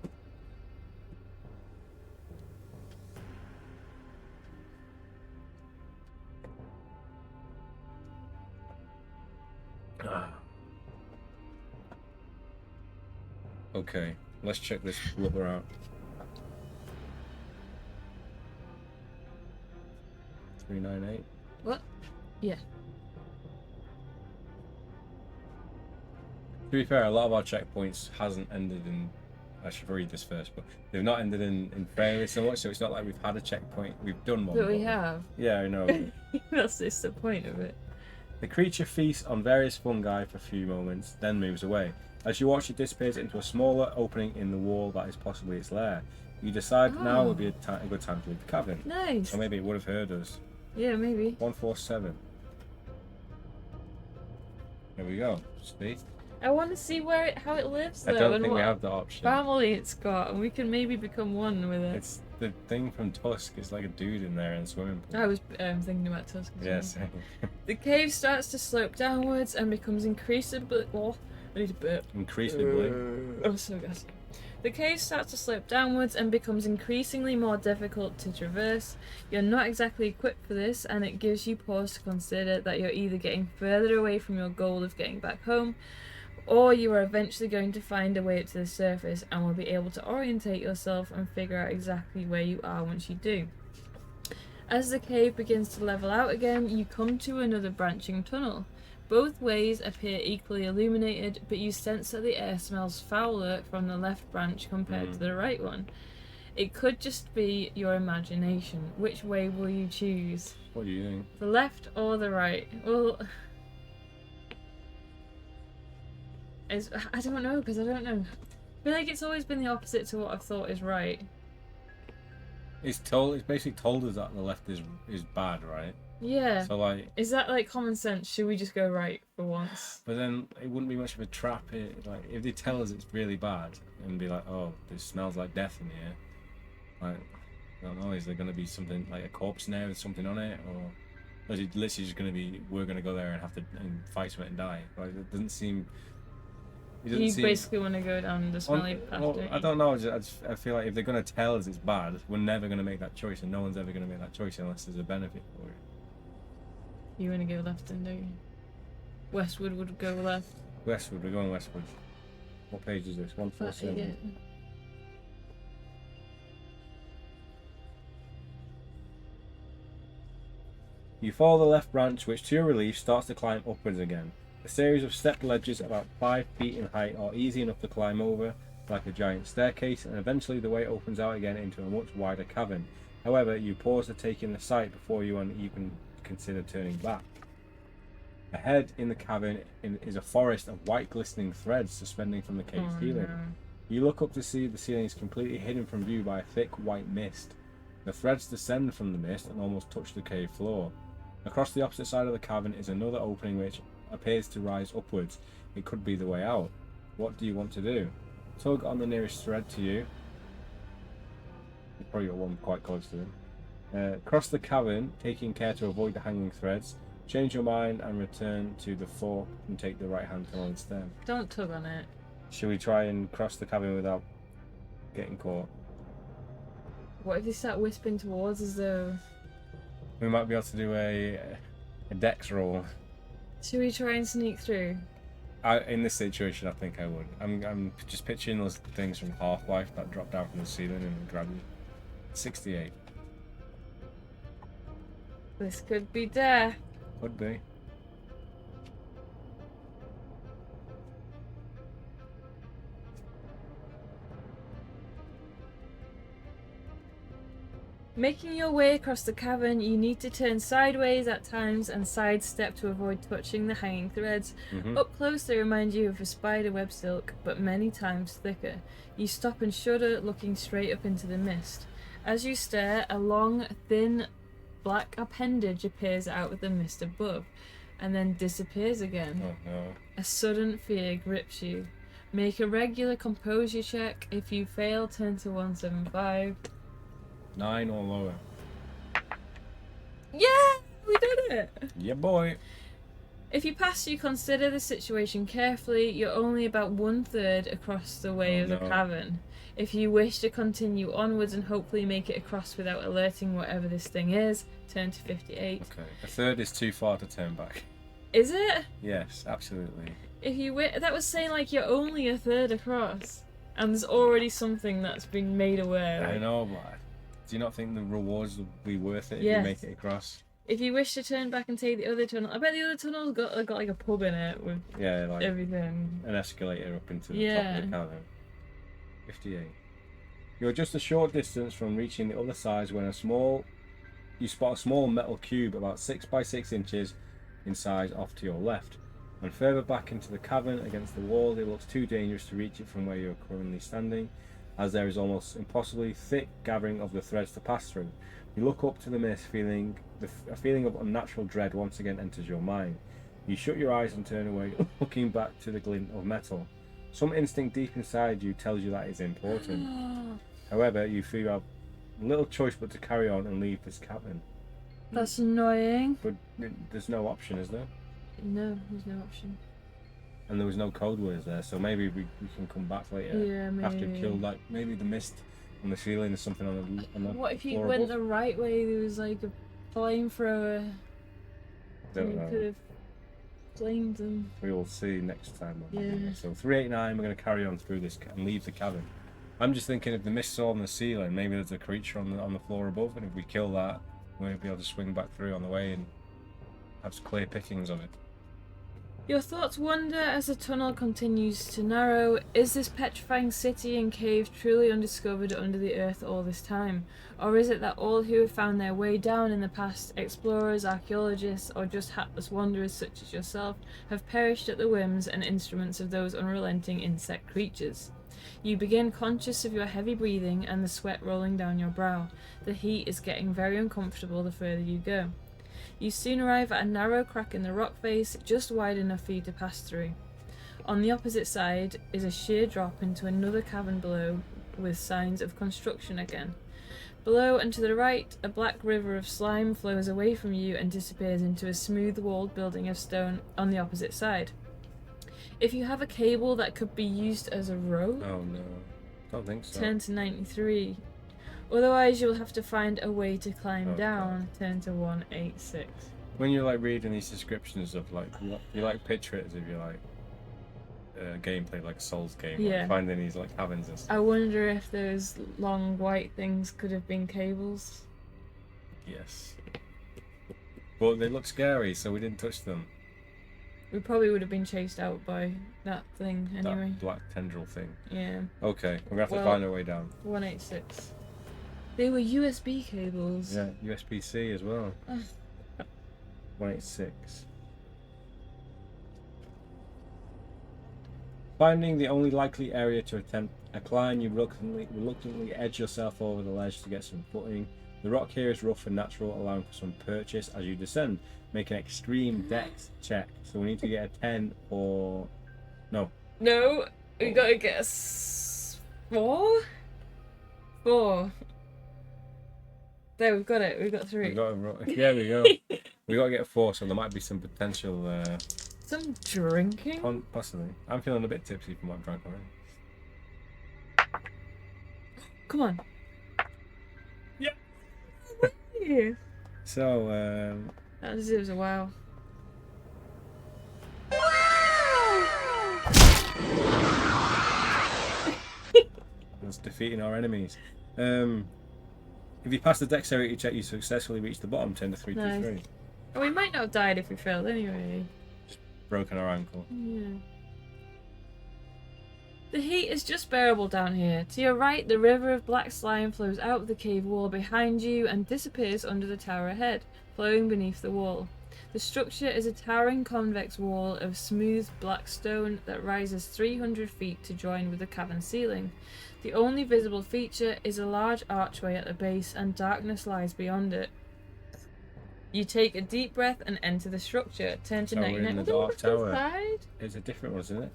A: Okay, let's check this blubber out. 398.
B: What? Yeah.
A: To be fair, a lot of our checkpoints hasn't ended in. I should read this first, but they've not ended in failure so much, so it's not like we've had a checkpoint. We've done one.
B: But we have.
A: Yeah, I know.
B: That's just the point of it.
A: The creature feasts on various fungi for a few moments, then moves away. As you watch, it disappears into a smaller opening in the wall that is possibly its lair. You decide now would be a good time to leave the cavern.
B: Nice.
A: Or maybe it would have heard us.
B: Yeah, maybe.
A: 147. There we go. See?
B: I want to see how it lives though.
A: I don't
B: and
A: think we
B: what
A: have the option.
B: family it's got, and we can maybe become one with it.
A: It's the thing from Tusk. It's like a dude in there in a swimming pool.
B: I was thinking about Tusk.
A: Yes.
B: The cave starts to slope downwards and becomes increasingly. Oh, I need a burp.
A: Increasingly.
B: Oh, so gassy. The cave starts to slope downwards and becomes increasingly more difficult to traverse. You're not exactly equipped for this, and it gives you pause to consider that you're either getting further away from your goal of getting back home, or you are eventually going to find a way up to the surface and will be able to orientate yourself and figure out exactly where you are once you do. As the cave begins to level out again, you come to another branching tunnel. Both ways appear equally illuminated, but you sense that the air smells fouler from the left branch compared to the right one. It could just be your imagination. Which way will you choose?
A: What are you doing?
B: The left or the right? Well, I don't know, because I don't know. I feel like it's always been the opposite to what I've thought is right.
A: It's basically told us that the left is bad, right?
B: Yeah.
A: So like,
B: Is that like common sense? Should we just go right for once?
A: but then it wouldn't be much of a trap. Like if they tell us it's really bad and be like, oh, this smells like death in here. Like, I don't know. Is there gonna be something like a corpse now with something on it, or is it literally just gonna be we're gonna go there and have to fight something and die? Like it doesn't seem.
B: You basically want to go down the smelly path,
A: well,
B: don't
A: I
B: you?
A: don't know. I feel like if they're gonna tell us it's bad, we're never gonna make that choice, and no one's ever gonna make that choice unless there's a benefit for it.
B: You want to go left then, don't you? Westwood would go left.
A: Westwood, we're going westward. What page is this? 147.
B: Yeah.
A: You follow the left branch, which to your relief starts to climb upwards again. A series of stepped ledges about 5 feet in height are easy enough to climb over, like a giant staircase, and eventually the way opens out again into a much wider cavern. However, you pause to take in the sight before you even consider turning back. Ahead in the cavern is a forest of white glistening threads suspending from the cave's ceiling.
B: No.
A: You look up to see the ceiling is completely hidden from view by a thick white mist. The threads descend from the mist and almost touch the cave floor. Across the opposite side of the cavern is another opening which appears to rise upwards. It could be the way out. What do you want to do? Tug on the nearest thread to you. You've probably got one quite close to them. Cross the cavern, taking care to avoid the hanging threads. Change your mind and return to the fork and take the right hand tunnel instead.
B: Don't tug on it.
A: Should we try and cross the cavern without getting caught?
B: What if they start whispering towards us though?
A: We might be able to do a dex roll.
B: Should we try and sneak through?
A: In this situation, I think I would. I'm just picturing those things from Half-Life that drop down from the ceiling and grab you. 68.
B: This could be death.
A: Could be.
B: Making your way across the cavern, you need to turn sideways at times and sidestep to avoid touching the hanging threads. Up close, they remind you of a spider web silk, but many times thicker. You stop and shudder, looking straight up into the mist. As you stare, a long, thin, black appendage appears out of the mist above, and then disappears again.
A: Oh no.
B: A sudden fear grips you. Make a regular composure check. If you fail, turn to 175.
A: 9 or lower.
B: Yeah! We did it!
A: Yeah, boy.
B: If you pass, you consider the situation carefully. You're only about 1/3 across the way of the cavern. If you wish to continue onwards and hopefully make it across without alerting whatever this thing is, turn to 58.
A: Okay. A third is too far to turn back.
B: Is it?
A: Yes, absolutely.
B: If you that was saying like you're only 1/3 across, and there's already something that's been made aware.
A: I know, but do you not think the rewards will be worth it if
B: Yes.
A: you make it across?
B: If you wish to turn back and take the other tunnel, I bet the other tunnel's got like a pub in it with
A: Like
B: everything.
A: an escalator up into the top
B: Yeah.
A: of the cavern. 58. You're just a short distance from reaching the other side when you spot a small metal cube about 6 by 6 inches in size off to your left. And further back into the cavern against the wall, it looks too dangerous to reach it from where you're currently standing, as there is almost impossibly thick gathering of the threads to pass through. You look up to the mist, a feeling of unnatural dread once again enters your mind. You shut your eyes and turn away, looking back to the glint of metal. Some instinct deep inside you tells you that it's important. However, you feel you have little choice but to carry on and leave this cavern.
B: That's annoying.
A: But there's no option, is there?
B: No, there's no option.
A: And there was no code words there, so maybe we can come back later.
B: Yeah, maybe.
A: After kill, like maybe the mist on the ceiling or something on the
B: What if you
A: floor
B: went
A: above?
B: the right way? There was like a flamethrower.
A: Don't
B: You
A: know.
B: could have flamed them.
A: We will see next time.
B: Yeah.
A: So 389, we're going to carry on through this and leave the cavern. I'm just thinking if the mist's on the ceiling, maybe there's a creature on the floor above, and if we kill that, we'll be able to swing back through on the way and have some clear pickings of it.
B: Your thoughts wander as the tunnel continues to narrow. Is this petrifying city and cave truly undiscovered under the earth all this time? Or is it that all who have found their way down in the past, explorers, archaeologists, or just hapless wanderers such as yourself, have perished at the whims and instruments of those unrelenting insect creatures? You begin conscious of your heavy breathing and the sweat rolling down your brow. The heat is getting very uncomfortable the further you go. You soon arrive at a narrow crack in the rock face, just wide enough for you to pass through. On the opposite side is a sheer drop into another cavern below, with signs of construction again. Below and to the right, a black river of slime flows away from you and disappears into a smooth-walled building of stone on the opposite side. If you have a cable that could be used as a rope,
A: Oh no, don't think so.
B: turn to 93. Otherwise, you'll have to find a way to climb down. Turn to 186.
A: When you're like reading these descriptions of like, you like picture it as if you're like gameplay, like a Souls game,
B: Yeah.
A: like finding these like cabins and stuff.
B: I wonder if those long white things could have been cables.
A: Yes. But they look scary, so we didn't touch them.
B: We probably would have been chased out by that thing anyway.
A: That black tendril thing.
B: Yeah.
A: Okay, we're gonna have to find our way down.
B: 186. They were USB cables.
A: Yeah, USB-C as well. 186. Finding the only likely area to attempt a climb, you reluctantly edge yourself over the ledge to get some footing. The rock here is rough and natural, allowing for some purchase as you descend. Make an extreme dex check. So we need to get a 10 or... No.
B: No, we gotta get a 4? 4. There, we've got it. We've got 3.
A: Yeah, we go. We gotta get a 4, so there might be some potential...
B: Some drinking?
A: Possibly. I'm feeling a bit tipsy from what I've drank already.
B: Come on.
A: Yep.
B: Yeah.
A: So,
B: That deserves a wow.
A: that's defeating our enemies. If you pass the dexterity check, you successfully reach the bottom. Turn to 323.
B: Nice. Oh, we might not have died if we failed anyway.
A: Broken our ankle.
B: Yeah. The heat is just bearable down here. To your right, the river of black slime flows out of the cave wall behind you and disappears under the tower ahead, flowing beneath the wall. The structure is a towering convex wall of smooth black stone that rises 300 feet to join with the cavern ceiling. The only visible feature is a large archway at the base, and darkness lies beyond it. You take a deep breath and enter the structure. Turn to
A: So we're
B: 99.
A: in the
B: Oh,
A: dark
B: what's this
A: tower.
B: side?
A: It's a different one, isn't it?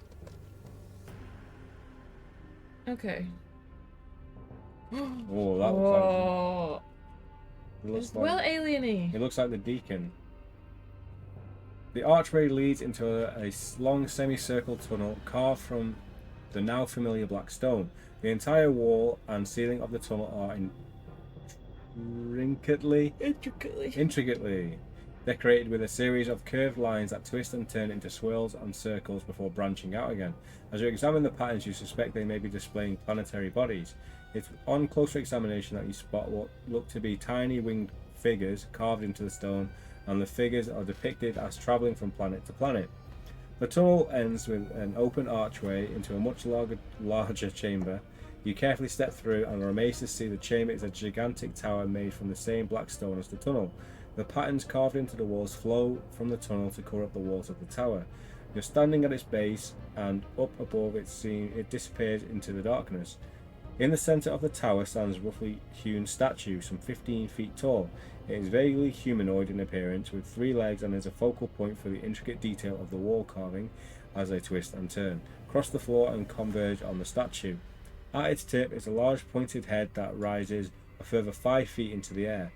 B: Okay.
A: Oh, that
B: Whoa.
A: looks
B: It's
A: like...
B: well alien-y.
A: It looks like the Deacon. The archway leads into a long semicircle tunnel carved from the now familiar black stone. The entire wall and ceiling of the tunnel are intricately decorated with a series of curved lines that twist and turn into swirls and circles before branching out again. As you examine the patterns, you suspect they may be displaying planetary bodies. It's on closer examination that you spot what look to be tiny winged figures carved into the stone, and the figures are depicted as travelling from planet to planet. The tunnel ends with an open archway into a much larger chamber. You carefully step through and are amazed to see the chamber is a gigantic tower made from the same black stone as the tunnel. The patterns carved into the walls flow from the tunnel to cover up the walls of the tower. You're standing at its base, and up above it disappears into the darkness. In the centre of the tower stands a roughly hewn statue, some 15 feet tall. It is vaguely humanoid in appearance, with 3 legs, and is a focal point for the intricate detail of the wall carving as they twist and turn, cross the floor and converge on the statue. At its tip is a large pointed head that rises a further 5 feet into the air.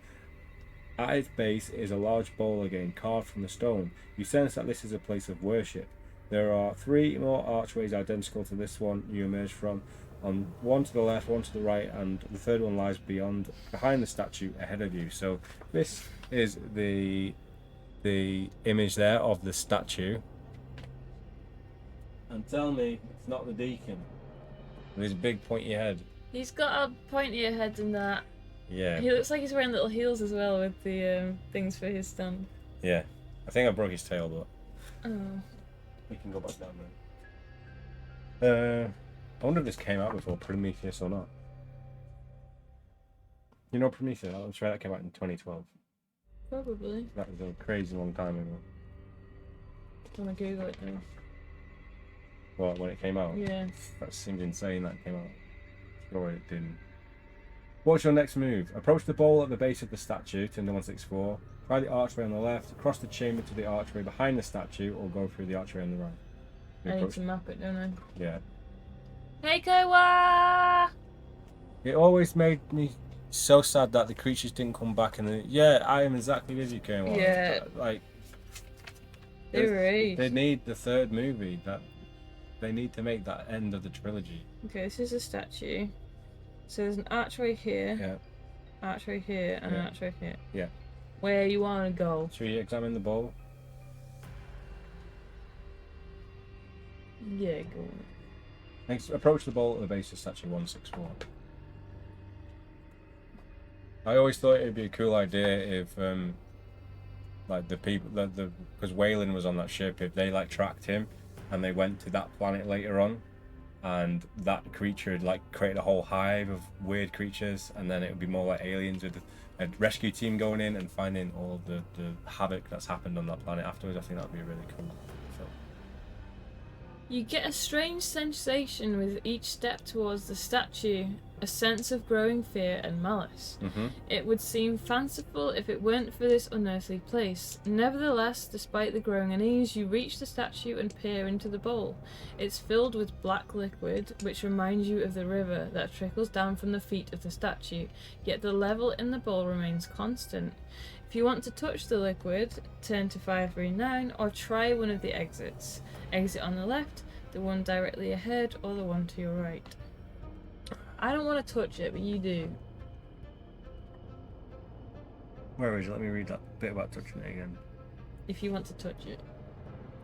A: At its base is a large bowl again, carved from the stone. You sense that this is a place of worship. There are 3 more archways identical to this one you emerge from, on one to the left, one to the right, and the third one lies behind the statue ahead of you. So this is the image there of the statue. And tell me it's not the Deacon with his big pointy head.
B: He's got a pointier head than that.
A: Yeah.
B: He looks like he's wearing little heels as well with the things for his stand.
A: Yeah. I think I broke his tail, but
B: Oh.
A: we can go back down there. I wonder if this came out before Prometheus or not. You know Prometheus? I'm sure that came out in 2012.
B: Probably.
A: That was a crazy long time ago.
B: I'm gonna Google it now.
A: Well, when it came out?
B: Yeah.
A: That seems insane that it came out. Sure it didn't. What's your next move? Approach the bowl at the base of the statue, turn to 164. Try the archway on the left, across the chamber to the archway behind the statue, or go through the archway on the right.
B: I need to map it, don't I?
A: Yeah.
B: Hey, Koa!
A: It always made me so sad that the creatures didn't come back, and yeah, I am exactly as you, Koa.
B: Yeah.
A: Like,
B: They
A: need the third movie. That they need to make that end of the trilogy.
B: Okay, this is a statue. So there's an archway here.
A: Yeah.
B: Archway here and an archway here.
A: Yeah.
B: Where you want to go?
A: Should we examine the bowl?
B: Yeah, go on.
A: Next, approach the bowl at the base of statue 164. I always thought it'd be a cool idea if, like the people, because Waylon was on that ship, if they like tracked him, and they went to that planet later on, and that creature had like created a whole hive of weird creatures, and then it would be more like Aliens with a rescue team going in and finding all the havoc that's happened on that planet afterwards. I think that'd be a really cool film.
B: You get a strange sensation with each step towards the statue, a sense of growing fear and malice. It would seem fanciful if it weren't for this unearthly place. Nevertheless, despite the growing unease, you reach the statue and peer into the bowl. It's filled with black liquid, which reminds you of the river that trickles down from the feet of the statue, yet the level in the bowl remains constant. If you want to touch the liquid, turn to 539 or try one of the exits. Exit on the left, the one directly ahead, or the one to your right. I don't want to touch it, but you do.
A: Where is it? Let me read that bit about touching it again.
B: If you want to touch it.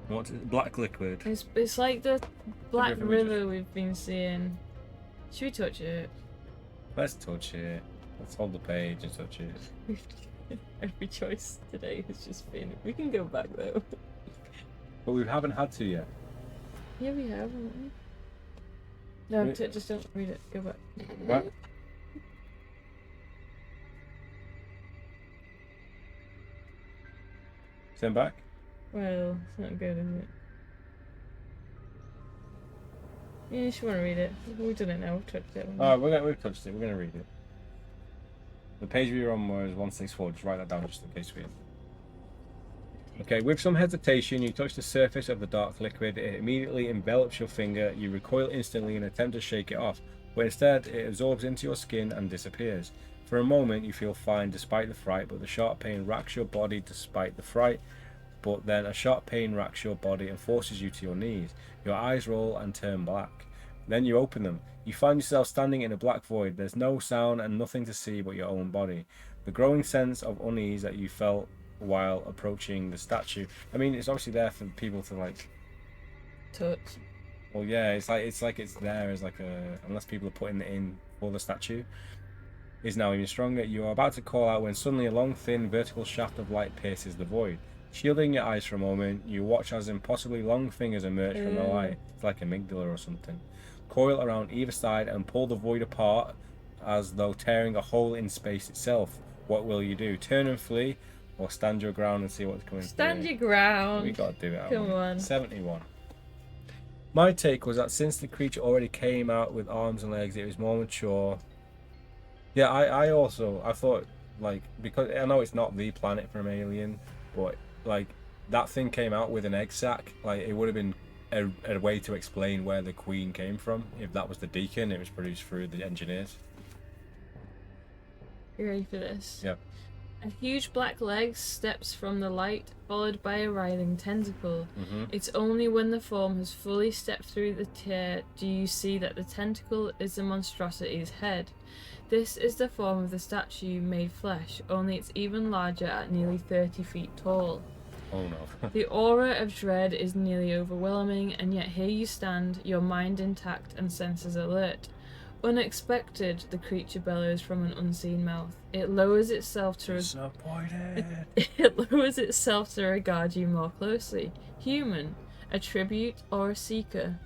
A: What's it? Black liquid.
B: It's like the black
A: river
B: river we've been seeing. Should we touch it?
A: Let's touch it. Let's hold the page and touch it.
B: Every choice today has just been. We can go back though.
A: But we haven't had to yet.
B: Yeah, we have, haven't we? No, just don't read it. Go back.
A: What? Send back?
B: Well, it's not good, is it? Yeah, you should want to read it. We've done it now. We've touched it.
A: Oh, we've touched it. We're gonna read it. The page we were on was 164. Just write that down just in case we. Okay, with some hesitation, you touch the surface of the dark liquid. It immediately envelops your finger. You recoil instantly and attempt to shake it off, but instead it absorbs into your skin and disappears. For a moment, you feel fine despite the fright, but the sharp pain racks your body despite the fright. But then a sharp pain racks your body and forces you to your knees. Your eyes roll and turn black. Then you open them. You find yourself standing in a black void. There's no sound and nothing to see but your own body. The growing sense of unease that you felt while approaching the statue. I mean, it's obviously there for people to like
B: touch.
A: Well, yeah, it's like it's there as like a, unless people are putting it in for the statue, is now even stronger. You are about to call out when suddenly a long, thin, vertical shaft of light pierces the void. Shielding your eyes for a moment, you watch as impossibly long fingers emerge from the light. It's like amygdala or something. Coil around either side and pull the void apart as though tearing a hole in space itself. What will you do? Turn and flee, or stand your ground and see what's coming through?
B: Stand your ground.
A: We gotta do it.
B: Come on.
A: 71. My take was that since the creature already came out with arms and legs, it was more mature. Yeah, I thought, like, because I know it's not the planet from Alien, but like that thing came out with an egg sac. Like, it would have been a way to explain where the queen came from. If that was the Deacon, it was produced through the engineers.
B: You ready for this?
A: Yep.
B: A huge black leg steps from the light, followed by a writhing tentacle. It's only when the form has fully stepped through the tear do you see that the tentacle is the monstrosity's head. This is the form of the statue made flesh, only it's even larger at nearly 30 feet tall.
A: Oh no.
B: The aura of dread is nearly overwhelming, and yet here you stand, your mind intact and senses alert. Unexpected, the creature bellows from an unseen mouth. It lowers itself to it lowers itself to regard you more closely. Human, a tribute or a seeker.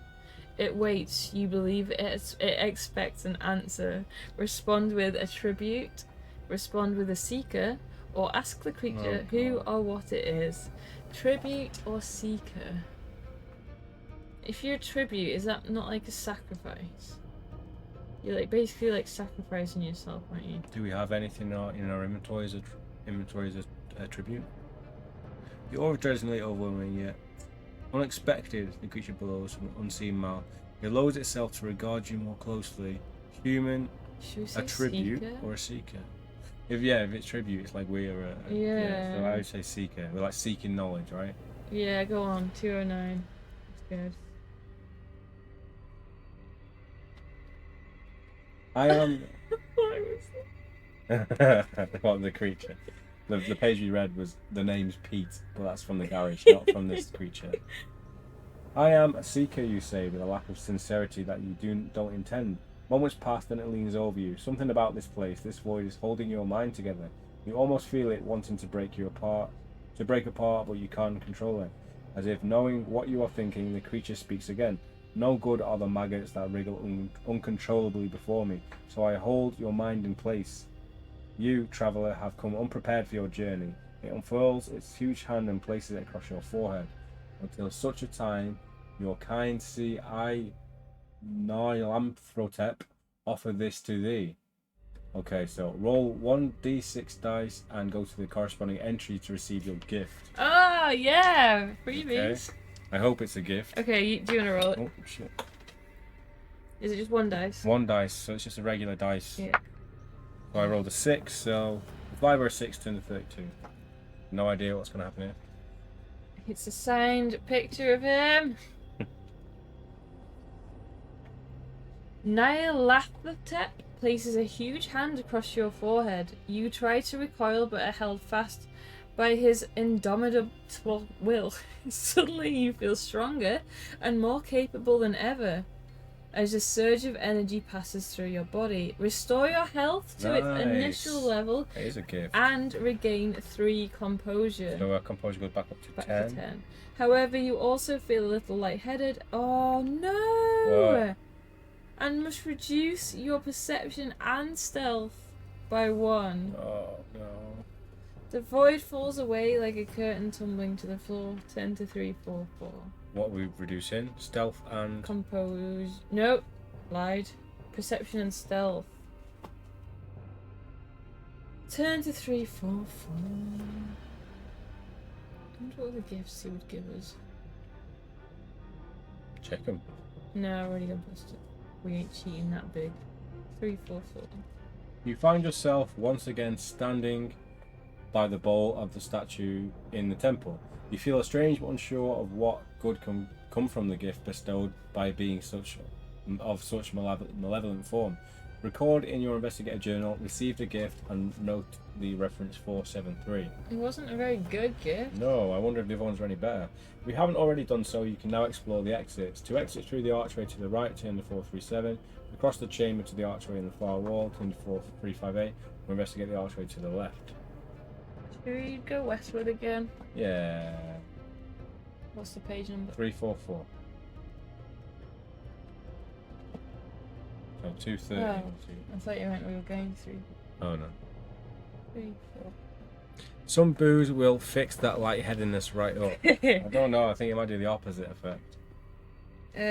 B: It waits. You believe it expects an answer. Respond with a tribute, respond with a seeker, or ask the creature who or what it is. Tribute or seeker. If you're a tribute, is that not like a sacrifice? You're like basically like sacrificing yourself, aren't you?
A: Do we have anything in our inventories as tribute. The aura of dread is nearly overwhelming, yet unexpected. The creature bellows from an unseen mouth. It lowers itself to regard you more closely. Human,
B: Should we say
A: a tribute,
B: seeker?
A: or a seeker? If it's tribute, it's like we're
B: Yeah.
A: So I would say seeker. We're like seeking knowledge, right?
B: Yeah, go on. 209. That's good.
A: I am.
B: Why was that?
A: What, the creature? The page we read was the name's Pete, but that's from the garage, not from this creature. I am a seeker, you say, with a lack of sincerity that you don't intend. Moments pass, then it leans over you. Something about this place, this void, is holding your mind together. You almost feel it wanting to break apart, but you can't control it. As if knowing what you are thinking, the creature speaks again. No good are the maggots that wriggle uncontrollably before me, so I hold your mind in place. You, traveller, have come unprepared for your journey. It unfurls its huge hand and places it across your forehead. Until such a time, your kind see I, Nylamthrotep, offer this to thee. Okay, so roll 1d6 dice and go to the corresponding entry to receive your gift.
B: Oh, yeah! Freebies.
A: Okay. I hope it's a gift.
B: Okay, do you want to roll it?
A: Oh, shit.
B: Is it just one dice?
A: One dice, so it's just a regular dice.
B: Yeah.
A: So I rolled a 6, so 5 or a 6 turned to 32. No idea what's going to happen here.
B: It's a signed picture of him. Nyarlathotep places a huge hand across your forehead. You try to recoil but are held fast by his indomitable will. Suddenly you feel stronger and more capable than ever as a surge of energy passes through your body. Restore your health to its initial level
A: It is a gift.
B: and regain 3 composure.
A: So our composure goes back up to 10.
B: However, you also feel a little lightheaded. Oh no!
A: What?
B: And must reduce your perception and stealth by 1.
A: Oh no.
B: The void falls away like a curtain tumbling to the floor. 10 to 3, 4, 4.
A: What are we reducing? Stealth and...
B: Compose. Nope. Lied. Perception and stealth. 10 to 3, 4, 4. I wonder what other gifts he would give us.
A: Check them.
B: No, I already got busted. We ain't cheating that big. 3, 4, 4.
A: You find yourself once again standing by the bowl of the statue in the temple. You feel strange but unsure of what good can come from the gift bestowed by being such malevolent form. Record in your investigative journal, receive the gift, and note the reference 473.
B: It wasn't a very good gift.
A: No, I wonder if the other ones are any better. If you haven't already done so, you can now explore the exits. To exit through the archway to the right, turn to 437. Across the chamber to the archway in the far wall, turn to 4358. Or investigate the archway to the left.
B: Should we go westward again?
A: Yeah.
B: What's the page number?
A: 344. So 230.
B: Oh, I thought you meant we were going through.
A: Oh no.
B: 3, 4.
A: Some booze will fix that lightheadedness right up. I don't know, I think it might do the opposite effect.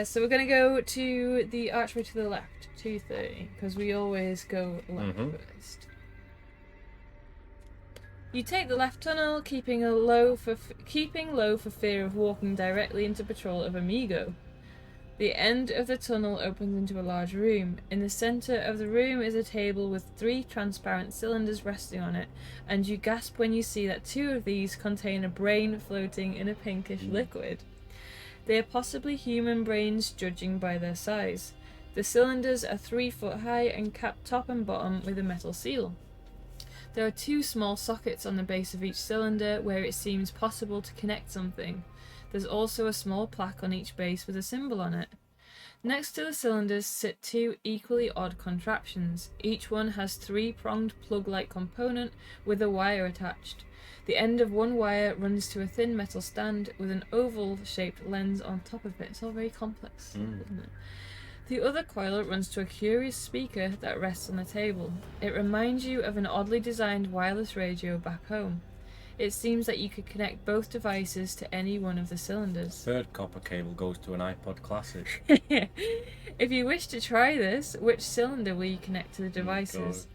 B: So we're going to go to the archway to the left, 230, because we always go left first. You take the left tunnel, keeping low for fear of walking directly into patrol of Amigo. The end of the tunnel opens into a large room. In the centre of the room is a table with 3 transparent cylinders resting on it, and you gasp when you see that 2 of these contain a brain floating in a pinkish liquid. They are possibly human brains, judging by their size. The cylinders are 3 foot high and capped top and bottom with a metal seal. There are 2 small sockets on the base of each cylinder where it seems possible to connect something. There's also a small plaque on each base with a symbol on it. Next to the cylinders sit 2 equally odd contraptions. Each one has 3-pronged plug-like component with a wire attached. The end of one wire runs to a thin metal stand with an oval-shaped lens on top of it. It's all very complex, isn't it? The other coil runs to a curious speaker that rests on the table. It reminds you of an oddly designed wireless radio back home. It seems that you could connect both devices to any one of the cylinders.
A: Third copper cable goes to an iPod Classic.
B: If you wish to try this, which cylinder will you connect to the devices?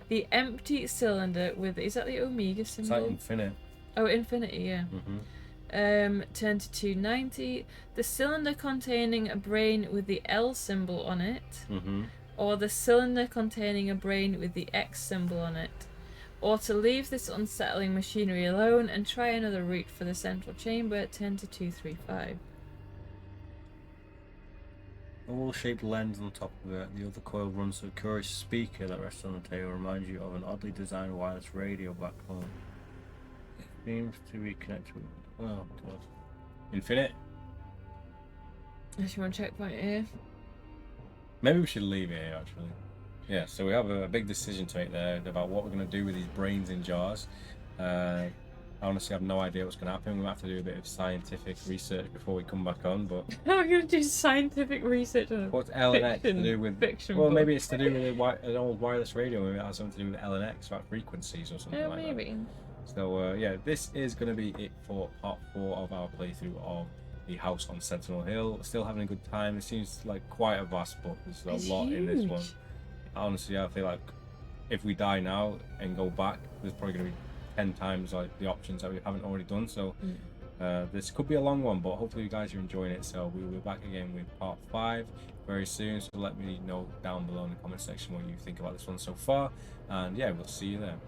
B: The empty cylinder with, is that the Omega
A: It's like
B: symbol?
A: infinite.
B: Oh, infinity, yeah.
A: Mm-hmm.
B: Turn to 290. The cylinder containing a brain with the L symbol on it,
A: Mm-hmm.
B: or the cylinder containing a brain with the X symbol on it. Or to leave this unsettling machinery alone and try another route for the central chamber, turn to 235.
A: A wall-shaped lens on top of it. The other coil runs to a curious speaker that rests on the table, reminds you of an oddly designed wireless radio back home. It seems to be connected with... Oh, God. Infinite?
B: Actually, want to check point here.
A: Maybe we should leave it here, actually. Yeah, so we have a big decision to make there about what we're going to do with these brains in jars. I honestly have no idea what's going to happen. We might have to do a bit of scientific research before we come back on, but...
B: How are we going to do scientific research on a
A: What's L and X to do with...
B: fiction
A: Well,
B: book?
A: maybe it's to do with an old wireless radio. Maybe it has something to do with L and X, about frequencies or something like
B: maybe.
A: that. So, yeah, this is going to be it for part 4 of our playthrough of the house on Sentinel Hill. Still having a good time. It seems like quite a vast book. There's a lot in this one. Honestly, I feel like if we die now and go back, there's probably going to be 10 times like the options that we haven't already done. So this could be a long one, but hopefully you guys are enjoying it. So we will be back again with part 5 very soon. So let me know down below in the comment section what you think about this one so far. And yeah, we'll see you there.